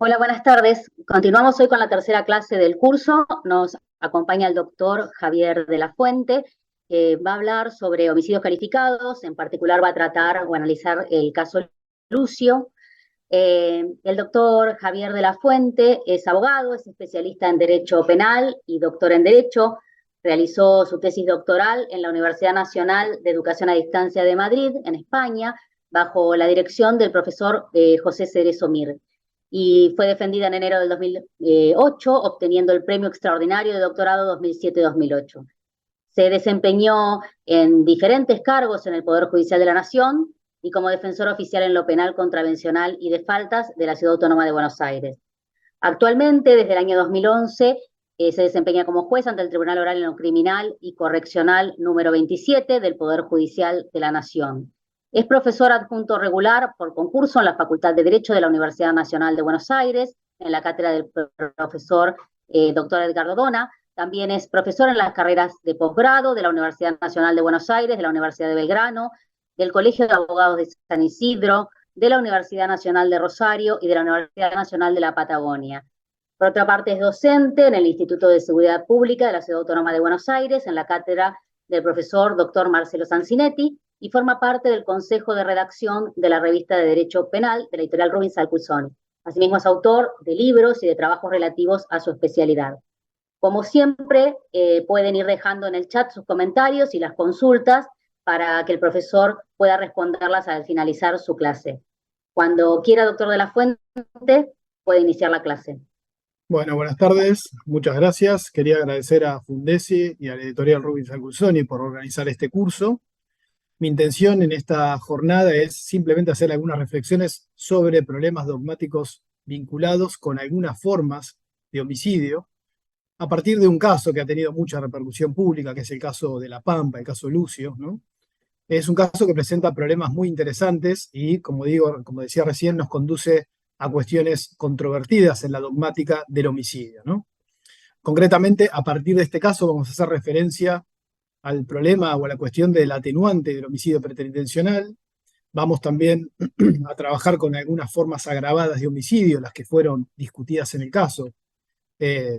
Hola, buenas tardes. Continuamos hoy con la tercera clase del curso. Nos acompaña el doctor Javier de la Fuente, que va a hablar sobre homicidios calificados. En particular va a tratar o analizar el caso Lucio. El doctor Javier de la Fuente es abogado, es especialista en Derecho Penal y doctor en Derecho. Realizó su tesis doctoral en la Universidad Nacional de Educación a Distancia de Madrid, en España, bajo la dirección del profesor José Cerezo Mir, y fue defendida en enero del 2008, obteniendo el Premio Extraordinario de Doctorado 2007-2008. Se desempeñó en diferentes cargos en el Poder Judicial de la Nación y como defensor oficial en lo penal, contravencional y de faltas de la Ciudad Autónoma de Buenos Aires. Actualmente, desde el año 2011, se desempeña como juez ante el Tribunal Oral en lo Criminal y Correccional número 27 del Poder Judicial de la Nación. Es profesor adjunto regular por concurso en la Facultad de Derecho de la Universidad Nacional de Buenos Aires, en la cátedra del profesor doctor Edgardo Dona. También es profesor en las carreras de posgrado de la Universidad Nacional de Buenos Aires, de la Universidad de Belgrano, del Colegio de Abogados de San Isidro, de la Universidad Nacional de Rosario y de la Universidad Nacional de la Patagonia. Por otra parte, es docente en el Instituto de Seguridad Pública de la Ciudad Autónoma de Buenos Aires, en la cátedra del profesor doctor Marcelo Sancinetti, y forma parte del Consejo de Redacción de la Revista de Derecho Penal de la editorial Rubin Salcusoni. Asimismo, es autor de libros y de trabajos relativos a su especialidad. Como siempre, pueden ir dejando en el chat sus comentarios y las consultas para que el profesor pueda responderlas al finalizar su clase. Cuando quiera, doctor de la Fuente, puede iniciar la clase. Bueno, buenas tardes, muchas gracias. Quería agradecer a Fundesi y a la editorial Rubin Salcusoni por organizar este curso. Mi intención en esta jornada es simplemente hacer algunas reflexiones sobre problemas dogmáticos vinculados con algunas formas de homicidio, a partir de un caso que ha tenido mucha repercusión pública, que es el caso de La Pampa, el caso Lucio, ¿no? Es un caso que presenta problemas muy interesantes y, como decía recién, nos conduce a cuestiones controvertidas en la dogmática del homicidio, ¿no? Concretamente, a partir de este caso vamos a hacer referencia al problema o a la cuestión del atenuante del homicidio preterintencional. Vamos también a trabajar con algunas formas agravadas de homicidio, las que fueron discutidas en el caso.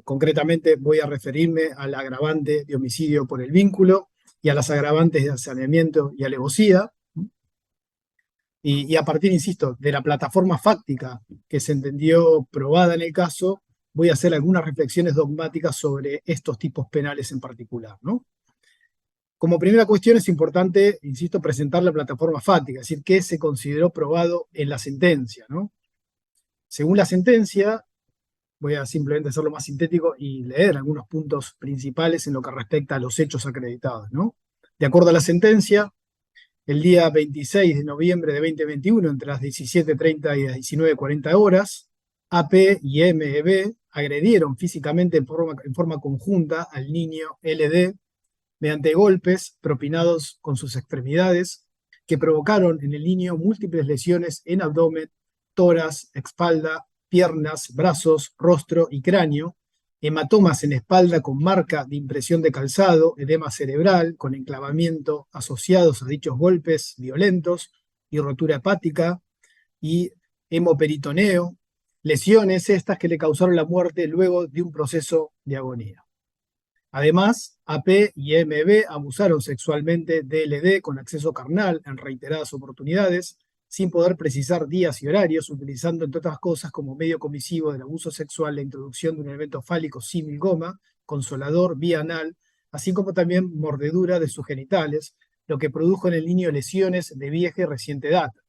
Concretamente voy a referirme al agravante de homicidio por el vínculo y a las agravantes de saneamiento y alevosía. Y a partir, insisto, de la plataforma fáctica que se entendió probada en el caso, voy a hacer algunas reflexiones dogmáticas sobre estos tipos penales en particular, ¿no? Como primera cuestión es importante, insisto, presentar la plataforma fáctica, es decir, qué se consideró probado en la sentencia, ¿no? Según la sentencia, voy a simplemente hacerlo más sintético y leer algunos puntos principales en lo que respecta a los hechos acreditados, ¿no? De acuerdo a la sentencia, el día 26 de noviembre de 2021, entre las 17:30 y las 19:40 horas, AP y MEB agredieron físicamente en forma conjunta al niño LD mediante golpes propinados con sus extremidades que provocaron en el niño múltiples lesiones en abdomen, tórax, espalda, piernas, brazos, rostro y cráneo, hematomas en espalda con marca de impresión de calzado, edema cerebral con enclavamiento asociados a dichos golpes violentos y rotura hepática y hemoperitoneo, lesiones estas que le causaron la muerte luego de un proceso de agonía. Además, AP y MB abusaron sexualmente de LD con acceso carnal en reiteradas oportunidades, sin poder precisar días y horarios, utilizando, entre otras cosas, como medio comisivo del abuso sexual la introducción de un elemento fálico símil goma, consolador, vía anal, así como también mordedura de sus genitales, lo que produjo en el niño lesiones de vieja y reciente data.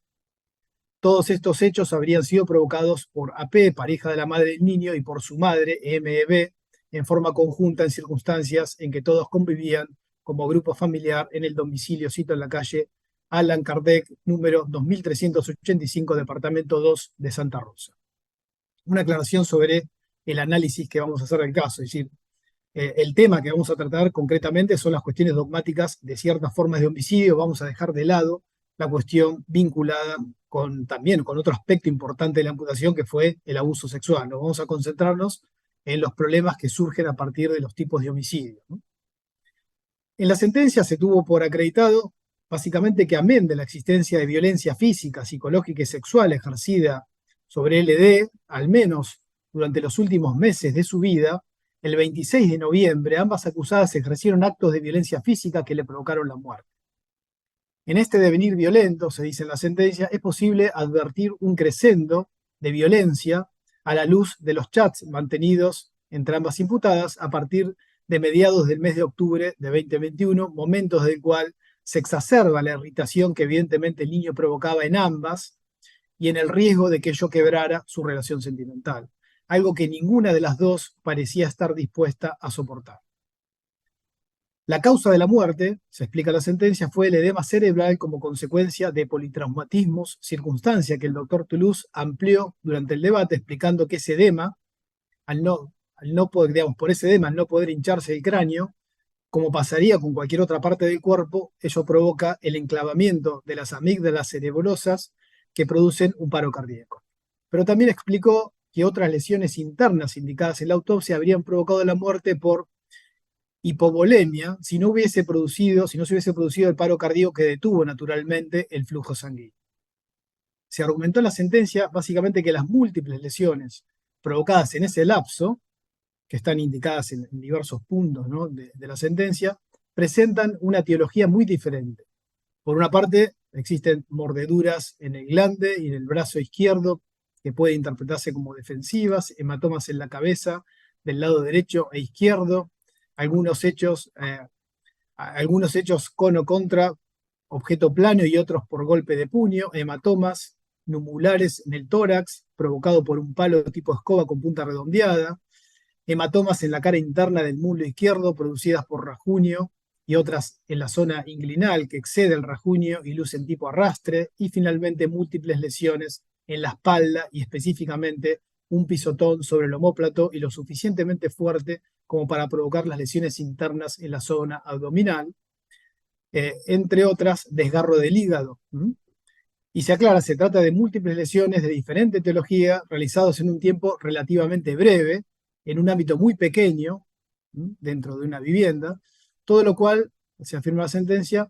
Todos estos hechos habrían sido provocados por AP, pareja de la madre del niño, y por su madre, MEB, en forma conjunta en circunstancias en que todos convivían como grupo familiar en el domicilio cito en la calle Allan Kardec, número 2385, departamento 2 de Santa Rosa. Una aclaración sobre el análisis que vamos a hacer del caso, es decir, el tema que vamos a tratar concretamente son las cuestiones dogmáticas de ciertas formas de homicidio. Vamos a dejar de lado la cuestión vinculada también con otro aspecto importante de la imputación, que fue el abuso sexual. Nos vamos a concentrarnos en los problemas que surgen a partir de los tipos de homicidio, ¿no? En la sentencia se tuvo por acreditado, básicamente, que amén de la existencia de violencia física, psicológica y sexual ejercida sobre LD, al menos durante los últimos meses de su vida, el 26 de noviembre ambas acusadas ejercieron actos de violencia física que le provocaron la muerte. En este devenir violento, se dice en la sentencia, es posible advertir un crescendo de violencia a la luz de los chats mantenidos entre ambas imputadas a partir de mediados del mes de octubre de 2021, momentos del cual se exacerba la irritación que evidentemente el niño provocaba en ambas y en el riesgo de que ello quebrara su relación sentimental, algo que ninguna de las dos parecía estar dispuesta a soportar. La causa de la muerte, se explica en la sentencia, fue el edema cerebral como consecuencia de politraumatismos, circunstancia que el doctor Toulouse amplió durante el debate, explicando que ese edema, al no poder, digamos, por ese edema, al no poder hincharse el cráneo, como pasaría con cualquier otra parte del cuerpo, ello provoca el enclavamiento de las amígdalas cerebrosas que producen un paro cardíaco. Pero también explicó que otras lesiones internas indicadas en la autopsia habrían provocado la muerte por hipovolemia si no se hubiese producido el paro cardíaco que detuvo naturalmente el flujo sanguíneo. Se argumentó en la sentencia básicamente que las múltiples lesiones provocadas en ese lapso, que están indicadas en diversos puntos, ¿no?, de la sentencia, presentan una etiología muy diferente. Por una parte, existen mordeduras en el glande y en el brazo izquierdo que pueden interpretarse como defensivas, hematomas en la cabeza del lado derecho e izquierdo, algunos hechos con o contra objeto plano y otros por golpe de puño, hematomas numulares en el tórax, provocado por un palo tipo escoba con punta redondeada, hematomas en la cara interna del muslo izquierdo producidas por rasguño y otras en la zona inguinal que excede el rasguño y lucen tipo arrastre, y finalmente múltiples lesiones en la espalda y específicamente un pisotón sobre el omóplato y lo suficientemente fuerte como para provocar las lesiones internas en la zona abdominal, entre otras, desgarro del hígado. Y se aclara, se trata de múltiples lesiones de diferente etiología realizadas en un tiempo relativamente breve, en un ámbito muy pequeño, dentro de una vivienda, todo lo cual, se afirma la sentencia,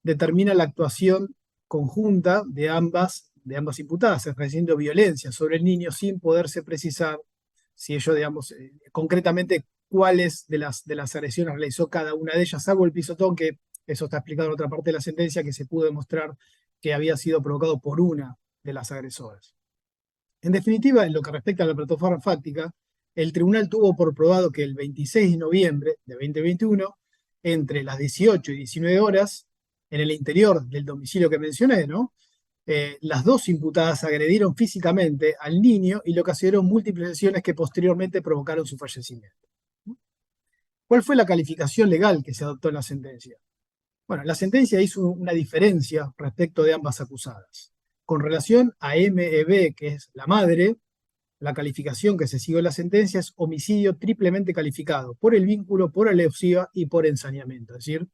determina la actuación conjunta de ambas imputadas, ejerciendo violencia sobre el niño sin poderse precisar si ello, digamos, concretamente cuáles de las agresiones realizó cada una de ellas, salvo el pisotón, que eso está explicado en otra parte de la sentencia, que se pudo demostrar que había sido provocado por una de las agresoras. En definitiva, en lo que respecta a la plataforma fáctica, el tribunal tuvo por probado que el 26 de noviembre de 2021, entre las 18 y 19 horas, en el interior del domicilio que mencioné, ¿no?, las dos imputadas agredieron físicamente al niño y le ocasionaron múltiples lesiones que posteriormente provocaron su fallecimiento. ¿Cuál fue la calificación legal que se adoptó en la sentencia? Bueno, la sentencia hizo una diferencia respecto de ambas acusadas. Con relación a MEB, que es la madre, la calificación que se siguió en la sentencia es homicidio triplemente calificado por el vínculo, por alevosía y por ensañamiento. Es decir,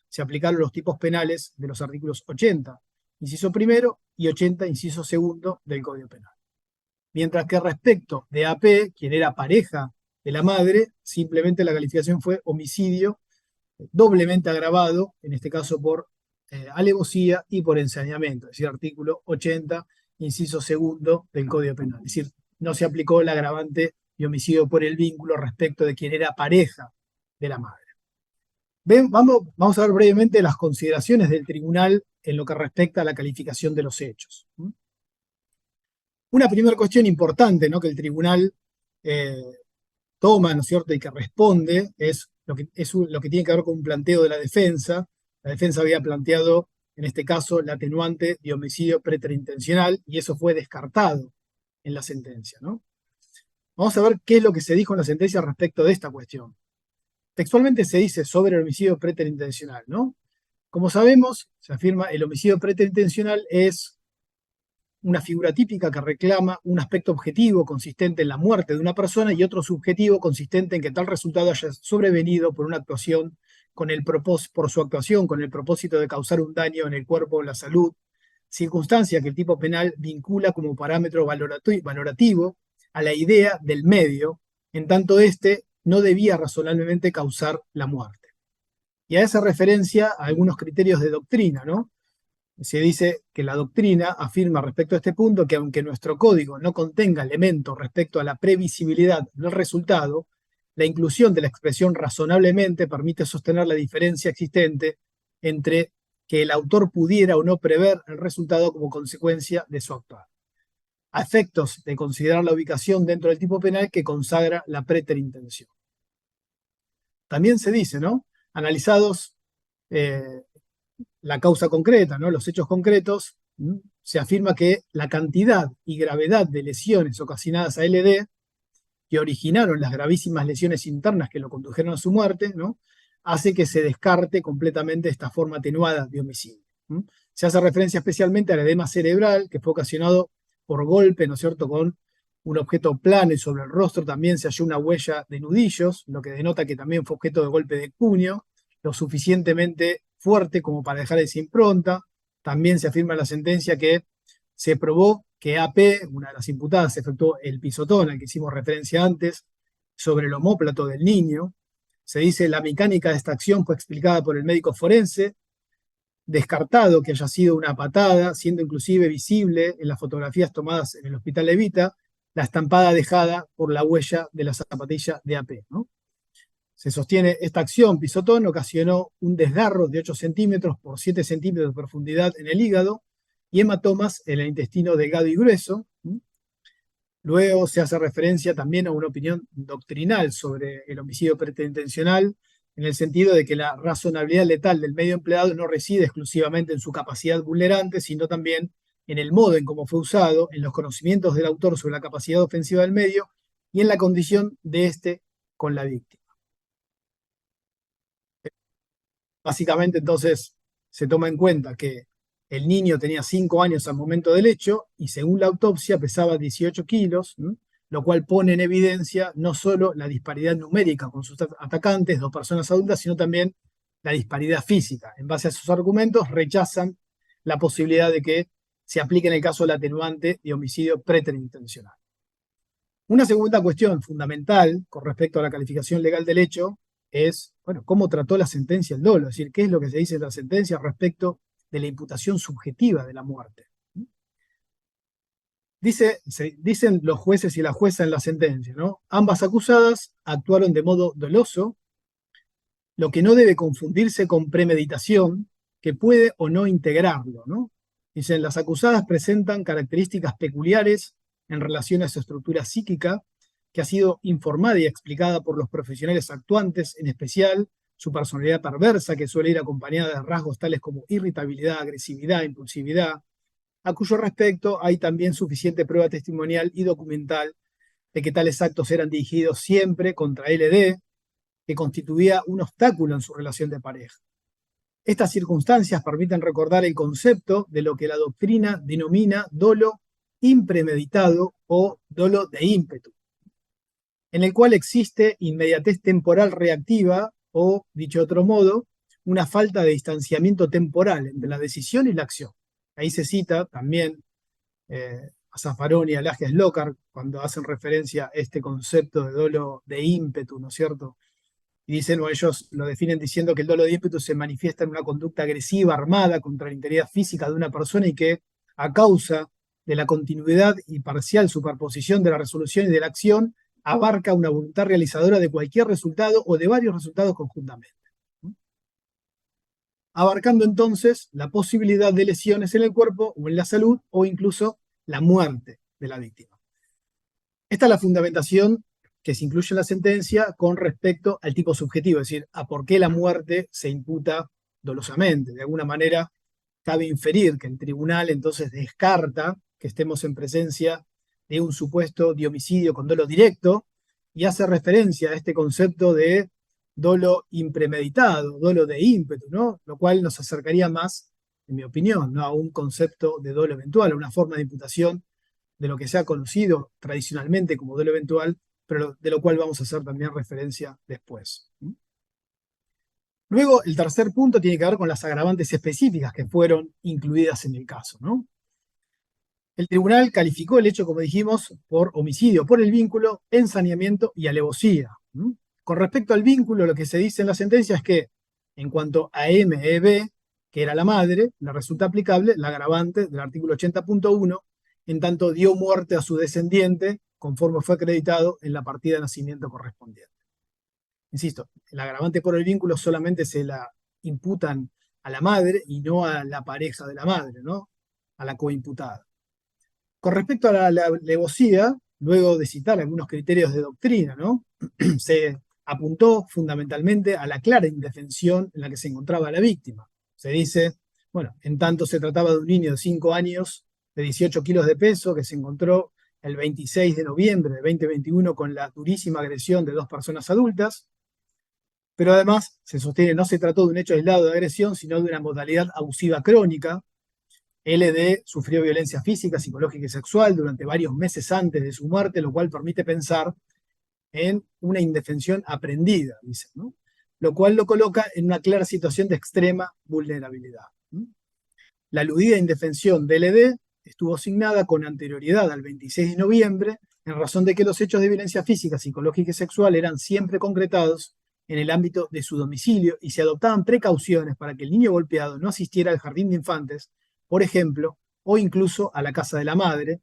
se aplicaron los tipos penales de los artículos 80, inciso primero, y 80, inciso segundo del Código Penal. Mientras que respecto de AP, quien era pareja de la madre, simplemente la calificación fue homicidio doblemente agravado, en este caso por alevosía y por ensañamiento, es decir, artículo 80, inciso segundo del Código Penal. Es decir, no se aplicó el agravante de homicidio por el vínculo respecto de quien era pareja de la madre. Vamos a ver brevemente las consideraciones del tribunal en lo que respecta a la calificación de los hechos. Una primera cuestión importante, ¿no?, que el tribunal toma, ¿no es cierto?, y que responde, es lo que tiene que ver con un planteo de la defensa. La defensa había planteado, en este caso, la atenuante de homicidio preterintencional, y eso fue descartado en la sentencia, ¿no? Vamos a ver qué es lo que se dijo en la sentencia respecto de esta cuestión. Textualmente se dice sobre el homicidio preterintencional, ¿no? Como sabemos, se afirma, el homicidio preterintencional es una figura típica que reclama un aspecto objetivo consistente en la muerte de una persona y otro subjetivo consistente en que tal resultado haya sobrevenido por una actuación por su actuación con el propósito de causar un daño en el cuerpo o la salud, circunstancia que el tipo penal vincula como parámetro valorativo a la idea del medio, en tanto éste no debía razonablemente causar la muerte. Y a esa referencia a algunos criterios de doctrina, ¿no? Se dice que la doctrina afirma respecto a este punto que aunque nuestro código no contenga elementos respecto a la previsibilidad del resultado, la inclusión de la expresión razonablemente permite sostener la diferencia existente entre que el autor pudiera o no prever el resultado como consecuencia de su actuar, a efectos de considerar la ubicación dentro del tipo penal que consagra la preterintención. También se dice, ¿no? Analizados la causa concreta, ¿no? Los hechos concretos, se afirma que la cantidad y gravedad de lesiones ocasionadas a LD, que originaron las gravísimas lesiones internas que lo condujeron a su muerte, ¿no? Hace que se descarte completamente esta forma atenuada de homicidio. Se hace referencia especialmente al edema cerebral, que fue ocasionado por golpe, ¿no es cierto?, con un objeto plano, y sobre el rostro también se halló una huella de nudillos, lo que denota que también fue objeto de golpe de puño, lo suficientemente fuerte como para dejar esa impronta. También se afirma en la sentencia que se probó que AP, una de las imputadas, efectuó el pisotón al que hicimos referencia antes, sobre el omóplato del niño. Se dice la mecánica de esta acción fue explicada por el médico forense, descartado que haya sido una patada, siendo inclusive visible en las fotografías tomadas en el hospital Evita la estampada dejada por la huella de la zapatilla de AP, ¿no? Se sostiene esta acción pisotón ocasionó un desgarro de 8 centímetros por 7 centímetros de profundidad en el hígado y hematomas en el intestino delgado y grueso. Luego se hace referencia también a una opinión doctrinal sobre el homicidio preterintencional, en el sentido de que la razonabilidad letal del medio empleado no reside exclusivamente en su capacidad vulnerante, sino también en el modo en cómo fue usado, en los conocimientos del autor sobre la capacidad ofensiva del medio y en la condición de éste con la víctima. Básicamente, entonces, se toma en cuenta que el niño tenía 5 años al momento del hecho y según la autopsia pesaba 18 kilos, lo cual pone en evidencia no solo la disparidad numérica con sus atacantes, 2 personas adultas, sino también la disparidad física. En base a sus argumentos, rechazan la posibilidad de que se aplique en el caso del atenuante de homicidio preterintencional. Una segunda cuestión fundamental con respecto a la calificación legal del hecho es, bueno, cómo trató la sentencia el dolo, es decir, qué es lo que se dice en la sentencia respecto de la imputación subjetiva de la muerte. Dicen los jueces y la jueza en la sentencia, ¿no? Ambas acusadas actuaron de modo doloso, lo que no debe confundirse con premeditación, que puede o no integrarlo, ¿no? Dicen, las acusadas presentan características peculiares en relación a su estructura psíquica, que ha sido informada y explicada por los profesionales actuantes, en especial su personalidad perversa, que suele ir acompañada de rasgos tales como irritabilidad, agresividad, impulsividad, a cuyo respecto hay también suficiente prueba testimonial y documental de que tales actos eran dirigidos siempre contra LD, que constituía un obstáculo en su relación de pareja. Estas circunstancias permiten recordar el concepto de lo que la doctrina denomina dolo impremeditado o dolo de ímpetu, en el cual existe inmediatez temporal reactiva o, dicho de otro modo, una falta de distanciamiento temporal entre la decisión y la acción. Ahí se cita también a Zaffaroni y a Lajes Lockhart cuando hacen referencia a este concepto de dolo de ímpetu, ¿no es cierto? Y dicen, o ellos lo definen diciendo que el dolo de ímpetu se manifiesta en una conducta agresiva, armada, contra la integridad física de una persona y que, a causa de la continuidad y parcial superposición de la resolución y de la acción, abarca una voluntad realizadora de cualquier resultado o de varios resultados conjuntamente. Abarcando entonces la posibilidad de lesiones en el cuerpo o en la salud o incluso la muerte de la víctima. Esta es la fundamentación que se incluye en la sentencia con respecto al tipo subjetivo, es decir, a por qué la muerte se imputa dolosamente. De alguna manera, cabe inferir que el tribunal entonces descarta que estemos en presencia de un supuesto de homicidio con dolo directo y hace referencia a este concepto de dolo impremeditado, dolo de ímpetu, ¿no? Lo cual nos acercaría más, en mi opinión, ¿no?, a un concepto de dolo eventual, a una forma de imputación de lo que se ha conocido tradicionalmente como dolo eventual, pero de lo cual vamos a hacer también referencia después. Luego, el tercer punto tiene que ver con las agravantes específicas que fueron incluidas en el caso, ¿no? El tribunal calificó el hecho, como dijimos, por homicidio por el vínculo, ensañamiento y alevosía. Con respecto al vínculo, lo que se dice en la sentencia es que, en cuanto a MEB, que era la madre, le resulta aplicable la agravante del artículo 80.1, en tanto dio muerte a su descendiente conforme fue acreditado en la partida de nacimiento correspondiente. Insisto, el agravante por el vínculo solamente se la imputan a la madre y no a la pareja de la madre, ¿no? A la coimputada. Con respecto a la alevosía, luego de citar algunos criterios de doctrina, ¿no? Se apuntó fundamentalmente a la clara indefensión en la que se encontraba la víctima. Se dice, bueno, en tanto se trataba de un niño de 5 años, de 18 kilos de peso, que se encontró el 26 de noviembre de 2021 con la durísima agresión de 2 personas adultas, pero además se sostiene no se trató de un hecho aislado de agresión, sino de una modalidad abusiva crónica. LD sufrió violencia física, psicológica y sexual durante varios meses antes de su muerte, lo cual permite pensar en una indefensión aprendida, dicen, ¿no? Lo cual lo coloca en una clara situación de extrema vulnerabilidad. La aludida indefensión de LD estuvo asignada con anterioridad al 26 de noviembre en razón de que los hechos de violencia física, psicológica y sexual eran siempre concretados en el ámbito de su domicilio y se adoptaban precauciones para que el niño golpeado no asistiera al jardín de infantes, por ejemplo, o incluso a la casa de la madre,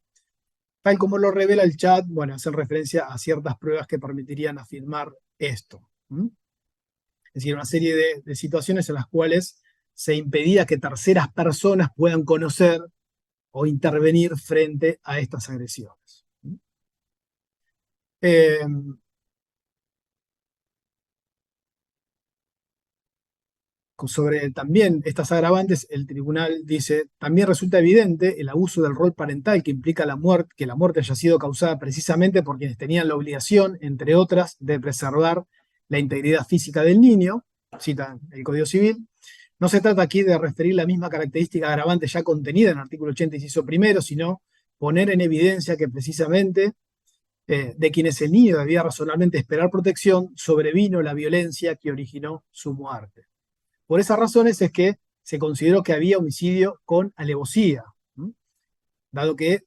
tal como lo revela el chat, bueno, hacen referencia a ciertas pruebas que permitirían afirmar esto. Es decir, una serie de situaciones en las cuales se impedía que terceras personas puedan conocer o intervenir frente a estas agresiones. Sobre también estas agravantes, el tribunal dice, también resulta evidente el abuso del rol parental que implica la muerte, que la muerte haya sido causada precisamente por quienes tenían la obligación, entre otras, de preservar la integridad física del niño, cita el Código Civil. No se trata aquí de referir la misma característica agravante ya contenida en el artículo 80, inciso primero, sino poner en evidencia que precisamente de quienes el niño debía razonablemente esperar protección, sobrevino la violencia que originó su muerte. Por esas razones es que se consideró que había homicidio con alevosía, dado que,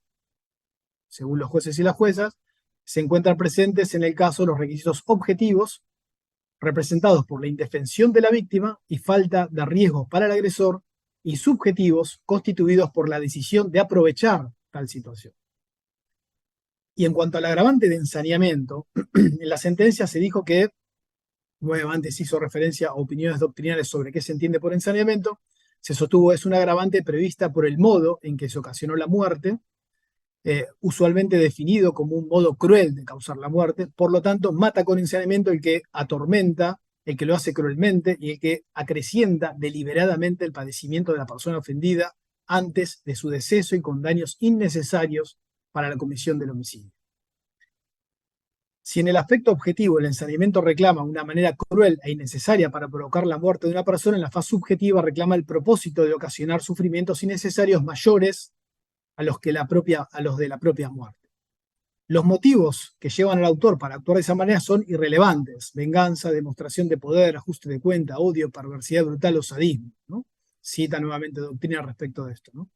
según los jueces y las juezas, se encuentran presentes en el caso los requisitos objetivos representados por la indefensión de la víctima y falta de riesgo para el agresor, y subjetivos constituidos por la decisión de aprovechar tal situación. Y en cuanto al agravante de ensañamiento, en la sentencia se dijo que, nuevamente se hizo referencia a opiniones doctrinales sobre qué se entiende por ensañamiento, se sostuvo es un agravante prevista por el modo en que se ocasionó la muerte, usualmente definido como un modo cruel de causar la muerte, por lo tanto mata con ensañamiento el que atormenta, el que lo hace cruelmente y el que acrecienta deliberadamente el padecimiento de la persona ofendida antes de su deceso y con daños innecesarios para la comisión del homicidio. Si en el aspecto objetivo el ensañamiento reclama una manera cruel e innecesaria para provocar la muerte de una persona, en la fase subjetiva reclama el propósito de ocasionar sufrimientos innecesarios mayores a los de la propia muerte. Los motivos que llevan al autor para actuar de esa manera son irrelevantes: venganza, demostración de poder, ajuste de cuenta, odio, perversidad brutal o sadismo, ¿no? Cita nuevamente doctrina respecto de esto, ¿no?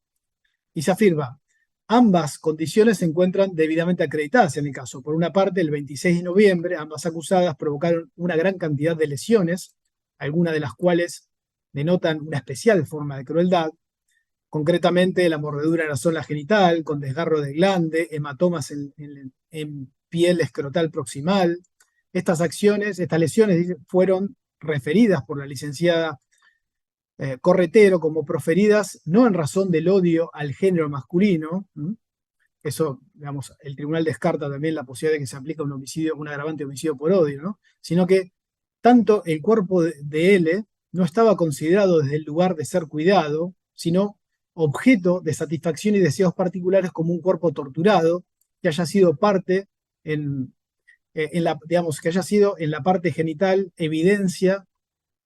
Y se afirma, ambas condiciones se encuentran debidamente acreditadas en el caso. Por una parte, el 26 de noviembre, ambas acusadas provocaron una gran cantidad de lesiones, algunas de las cuales denotan una especial forma de crueldad, concretamente la mordedura en la zona genital, con desgarro de glande, hematomas en piel escrotal proximal. Estas lesiones fueron referidas por la licenciada Corretero como proferidas no en razón del odio al género masculino. Eso, digamos, el tribunal descarta también la posibilidad de que se aplique un agravante de homicidio por odio, ¿no? Sino que tanto el cuerpo de L no estaba considerado desde el lugar de ser cuidado, sino objeto de satisfacción y deseos particulares como un cuerpo torturado que haya sido parte que haya sido en la parte genital evidencia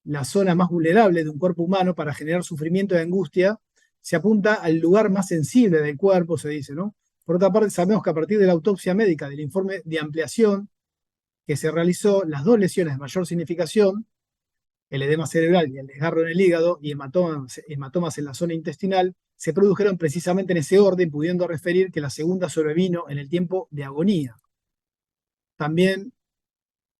la zona más vulnerable de un cuerpo humano para generar sufrimiento y angustia. Se apunta al lugar más sensible del cuerpo, se dice, ¿no? Por otra parte, sabemos que a partir de la autopsia médica, del informe de ampliación que se realizó, las dos lesiones de mayor significación, el edema cerebral y el desgarro en el hígado y hematomas en la zona intestinal, se produjeron precisamente en ese orden, pudiendo referir que la segunda sobrevino en el tiempo de agonía. También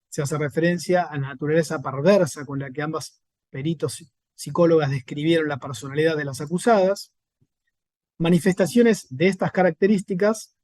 se hace referencia a la naturaleza perversa con la que ambas peritos psicólogas describieron la personalidad de las acusadas. Manifestaciones de estas características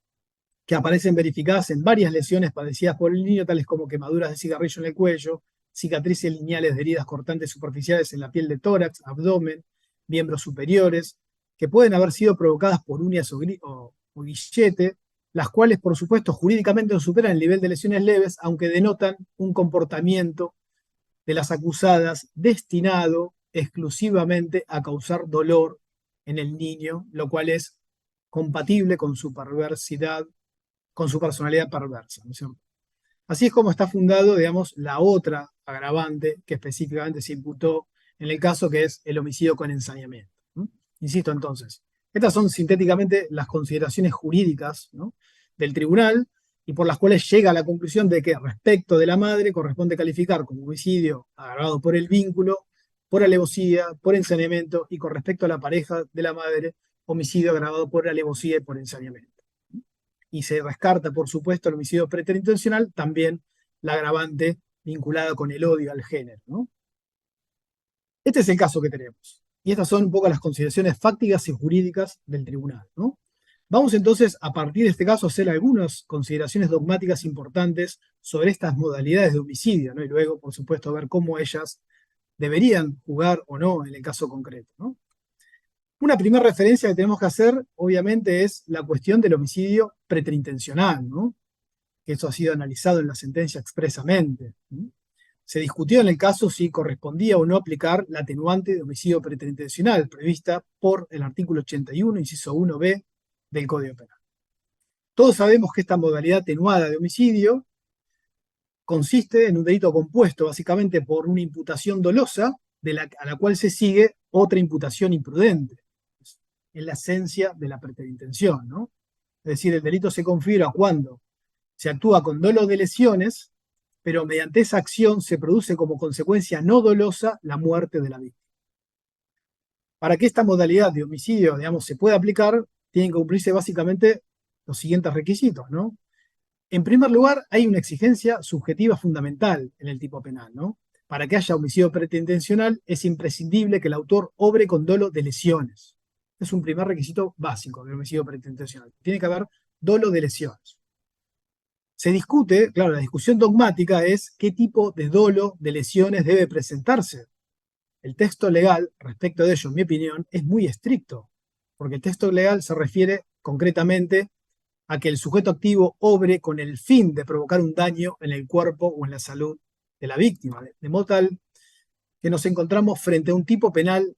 que aparecen verificadas en varias lesiones padecidas por el niño, tales como quemaduras de cigarrillo en el cuello, cicatrices lineales de heridas cortantes superficiales en la piel de tórax, abdomen, miembros superiores, que pueden haber sido provocadas por uñas o grillete, las cuales, por supuesto, jurídicamente no superan el nivel de lesiones leves, aunque denotan un comportamiento de las acusadas destinado exclusivamente a causar dolor en el niño, lo cual es compatible con su perversidad, con su personalidad perversa, ¿no es cierto? Así es como está fundado, digamos, la otra agravante que específicamente se imputó en el caso, que es el homicidio con ensañamiento, ¿no? Insisto entonces, estas son sintéticamente las consideraciones jurídicas, ¿no?, del tribunal, y por las cuales llega a la conclusión de que respecto de la madre corresponde calificar como homicidio agravado por el vínculo, por alevosía, por ensañamiento, y con respecto a la pareja de la madre, homicidio agravado por alevosía y por ensañamiento. Y se descarta, por supuesto, el homicidio preterintencional, también la agravante vinculada con el odio al género, ¿no? Este es el caso que tenemos. Y estas son un poco las consideraciones fácticas y jurídicas del tribunal, ¿no? Vamos entonces, a partir de este caso, a hacer algunas consideraciones dogmáticas importantes sobre estas modalidades de homicidio, ¿no? Y luego, por supuesto, ver cómo ellas deberían jugar o no en el caso concreto, ¿no? Una primera referencia que tenemos que hacer, obviamente, es la cuestión del homicidio preterintencional, ¿no? Que eso ha sido analizado en la sentencia expresamente, ¿no? Se discutió en el caso si correspondía o no aplicar la atenuante de homicidio preterintencional prevista por el artículo 81, inciso 1b del Código Penal. Todos sabemos que esta modalidad atenuada de homicidio consiste en un delito compuesto básicamente por una imputación dolosa a la cual se sigue otra imputación imprudente. Es la esencia de la preterintención, ¿no? Es decir, el delito se configura cuando se actúa con dolo de lesiones, pero mediante esa acción se produce como consecuencia no dolosa la muerte de la víctima. Para que esta modalidad de homicidio, digamos, se pueda aplicar, tienen que cumplirse básicamente los siguientes requisitos, ¿no? En primer lugar, hay una exigencia subjetiva fundamental en el tipo penal, ¿no? Para que haya homicidio preterintencional es imprescindible que el autor obre con dolo de lesiones. Es un primer requisito básico del homicidio preterintencional. Tiene que haber dolo de lesiones. Se discute, claro, la discusión dogmática es qué tipo de dolo de lesiones debe presentarse. El texto legal, respecto de ello, en mi opinión, es muy estricto, porque el texto legal se refiere concretamente a que el sujeto activo obre con el fin de provocar un daño en el cuerpo o en la salud de la víctima, de modo tal que nos encontramos frente a un tipo penal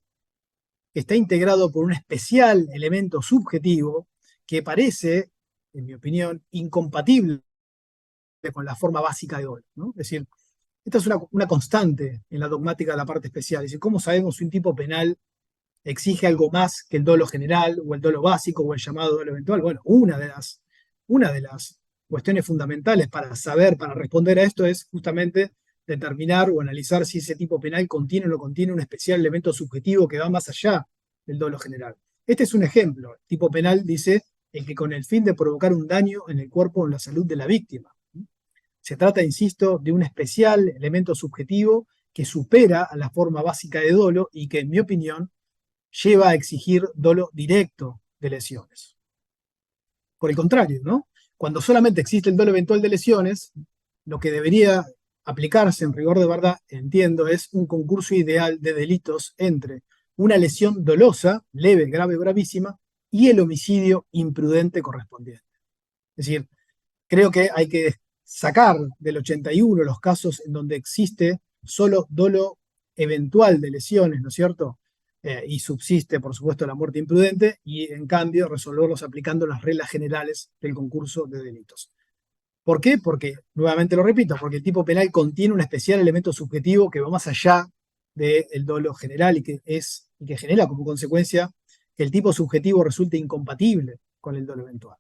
que está integrado por un especial elemento subjetivo que parece, en mi opinión, incompatible con la forma básica de dolo, ¿no? Es decir, esta es una constante en la dogmática de la parte especial. Es decir, ¿cómo sabemos si un tipo penal exige algo más que el dolo general o el dolo básico o el llamado dolo eventual? Bueno, una de las cuestiones fundamentales para saber, para responder a esto es justamente determinar o analizar si ese tipo penal contiene o no contiene un especial elemento subjetivo que va más allá del dolo general. Este es un ejemplo. El tipo penal dice el que con el fin de provocar un daño en el cuerpo o en la salud de la víctima. Se trata, insisto, de un especial elemento subjetivo que supera a la forma básica de dolo y que, en mi opinión, lleva a exigir dolo directo de lesiones. Por el contrario, ¿no? Cuando solamente existe el dolo eventual de lesiones, lo que debería aplicarse en rigor de verdad, entiendo, es un concurso ideal de delitos entre una lesión dolosa, leve, grave o gravísima, y el homicidio imprudente correspondiente. Es decir, creo que hay que sacar del 81 los casos en donde existe solo dolo eventual de lesiones, ¿no es cierto? Y subsiste, por supuesto, la muerte imprudente, y en cambio resolverlos aplicando las reglas generales del concurso de delitos. ¿Por qué? Porque, nuevamente lo repito, porque el tipo penal contiene un especial elemento subjetivo que va más allá del dolo general y que genera como consecuencia que el tipo subjetivo resulte incompatible con el dolo eventual.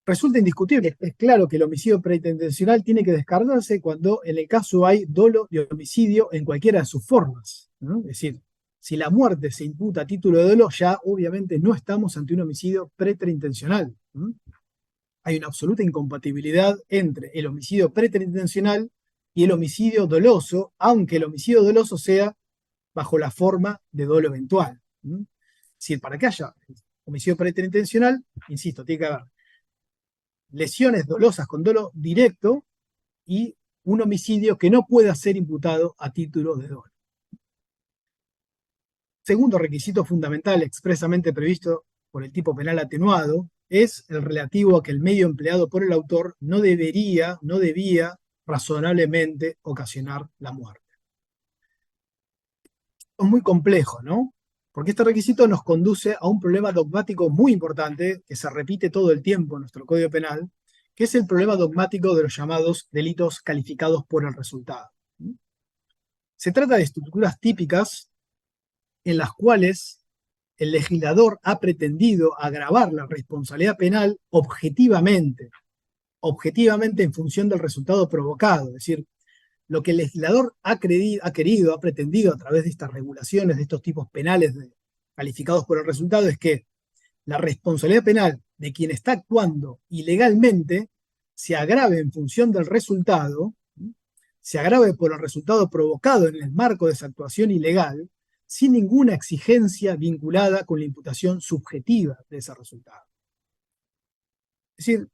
Resulta indiscutible, es claro que el homicidio preterintencional tiene que descargarse cuando en el caso hay dolo de homicidio en cualquiera de sus formas, ¿no? Es decir, si la muerte se imputa a título de dolo, ya obviamente no estamos ante un homicidio preterintencional, ¿no? Hay una absoluta incompatibilidad entre el homicidio preterintencional y el homicidio doloso, aunque el homicidio doloso sea bajo la forma de dolo eventual. Es decir, para que haya homicidio preterintencional, insisto, tiene que haber lesiones dolosas con dolo directo y un homicidio que no pueda ser imputado a título de dolo. Segundo requisito fundamental expresamente previsto por el tipo penal atenuado es el relativo a que el medio empleado por el autor no debía razonablemente ocasionar la muerte. Es muy complejo, ¿no? Porque este requisito nos conduce a un problema dogmático muy importante que se repite todo el tiempo en nuestro Código Penal, que es el problema dogmático de los llamados delitos calificados por el resultado. Se trata de estructuras típicas en las cuales el legislador ha pretendido agravar la responsabilidad penal objetivamente en función del resultado provocado. Es decir, lo que el legislador ha pretendido a través de estas regulaciones, de estos tipos penales calificados por el resultado, es que la responsabilidad penal de quien está actuando ilegalmente se agrave en función del resultado, se agrave por el resultado provocado en el marco de esa actuación ilegal, sin ninguna exigencia vinculada con la imputación subjetiva de ese resultado. Es decir,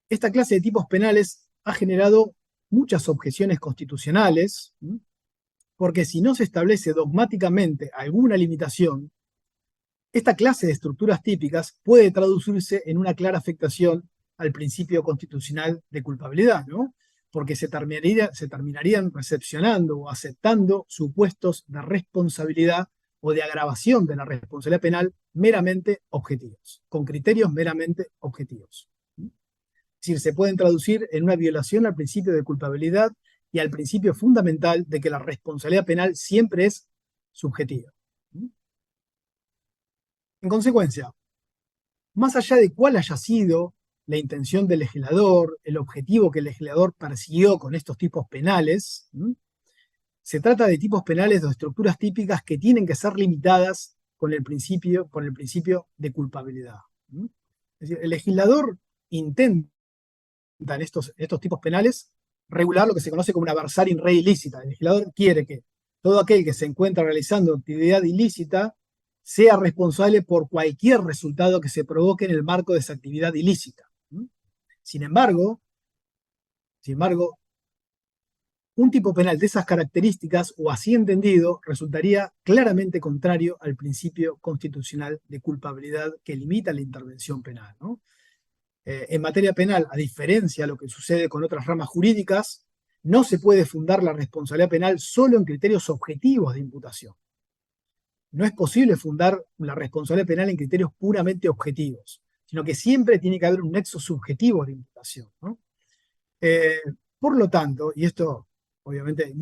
esta clase de tipos penales ha generado muchas objeciones constitucionales, porque si no se establece dogmáticamente alguna limitación, esta clase de estructuras típicas puede traducirse en una clara afectación al principio constitucional de culpabilidad, ¿no? Porque se terminarían recepcionando o aceptando supuestos de responsabilidad o de agravación de la responsabilidad penal meramente objetivos, con criterios meramente objetivos. Es decir, se pueden traducir en una violación al principio de culpabilidad y al principio fundamental de que la responsabilidad penal siempre es subjetiva. En consecuencia, más allá de cuál haya sido la intención del legislador, el objetivo que el legislador persiguió con estos tipos penales, se trata de tipos penales o estructuras típicas que tienen que ser limitadas por el principio de culpabilidad. Es decir, el legislador intenta en estos tipos penales regular lo que se conoce como una versar in re ilícita. El legislador quiere que todo aquel que se encuentra realizando actividad ilícita sea responsable por cualquier resultado que se provoque en el marco de esa actividad ilícita. Sin embargo, un tipo penal de esas características, o así entendido, resultaría claramente contrario al principio constitucional de culpabilidad que limita la intervención penal, ¿no? En materia penal, a diferencia de lo que sucede con otras ramas jurídicas, no se puede fundar la responsabilidad penal solo en criterios objetivos de imputación. No es posible fundar la responsabilidad penal en criterios puramente objetivos, sino que siempre tiene que haber un nexo subjetivo de imputación, ¿no? Por lo tanto, y esto obviamente hay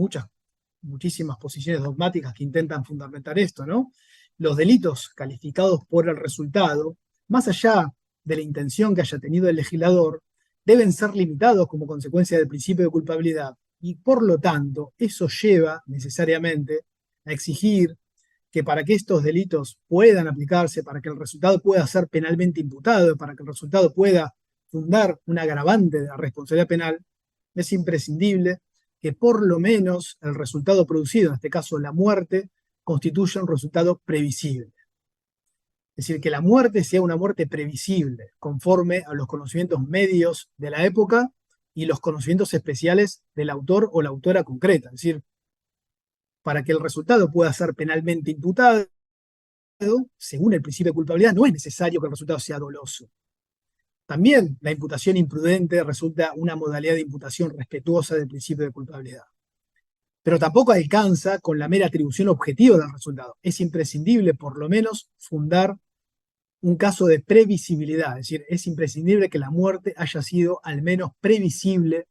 muchísimas posiciones dogmáticas que intentan fundamentar esto, ¿no? Los delitos calificados por el resultado, más allá de la intención que haya tenido el legislador, deben ser limitados como consecuencia del principio de culpabilidad, y por lo tanto eso lleva necesariamente a exigir que para que estos delitos puedan aplicarse, para que el resultado pueda ser penalmente imputado, para que el resultado pueda fundar un agravante de la responsabilidad penal, es imprescindible que por lo menos el resultado producido, en este caso la muerte, constituya un resultado previsible. Es decir, que la muerte sea una muerte previsible, conforme a los conocimientos medios de la época y los conocimientos especiales del autor o la autora concreta. Es decir, para que el resultado pueda ser penalmente imputado, según el principio de culpabilidad, no es necesario que el resultado sea doloso. También la imputación imprudente resulta una modalidad de imputación respetuosa del principio de culpabilidad. Pero tampoco alcanza con la mera atribución objetiva del resultado. Es imprescindible, por lo menos, fundar un caso de previsibilidad. Es decir, es imprescindible que la muerte haya sido al menos previsible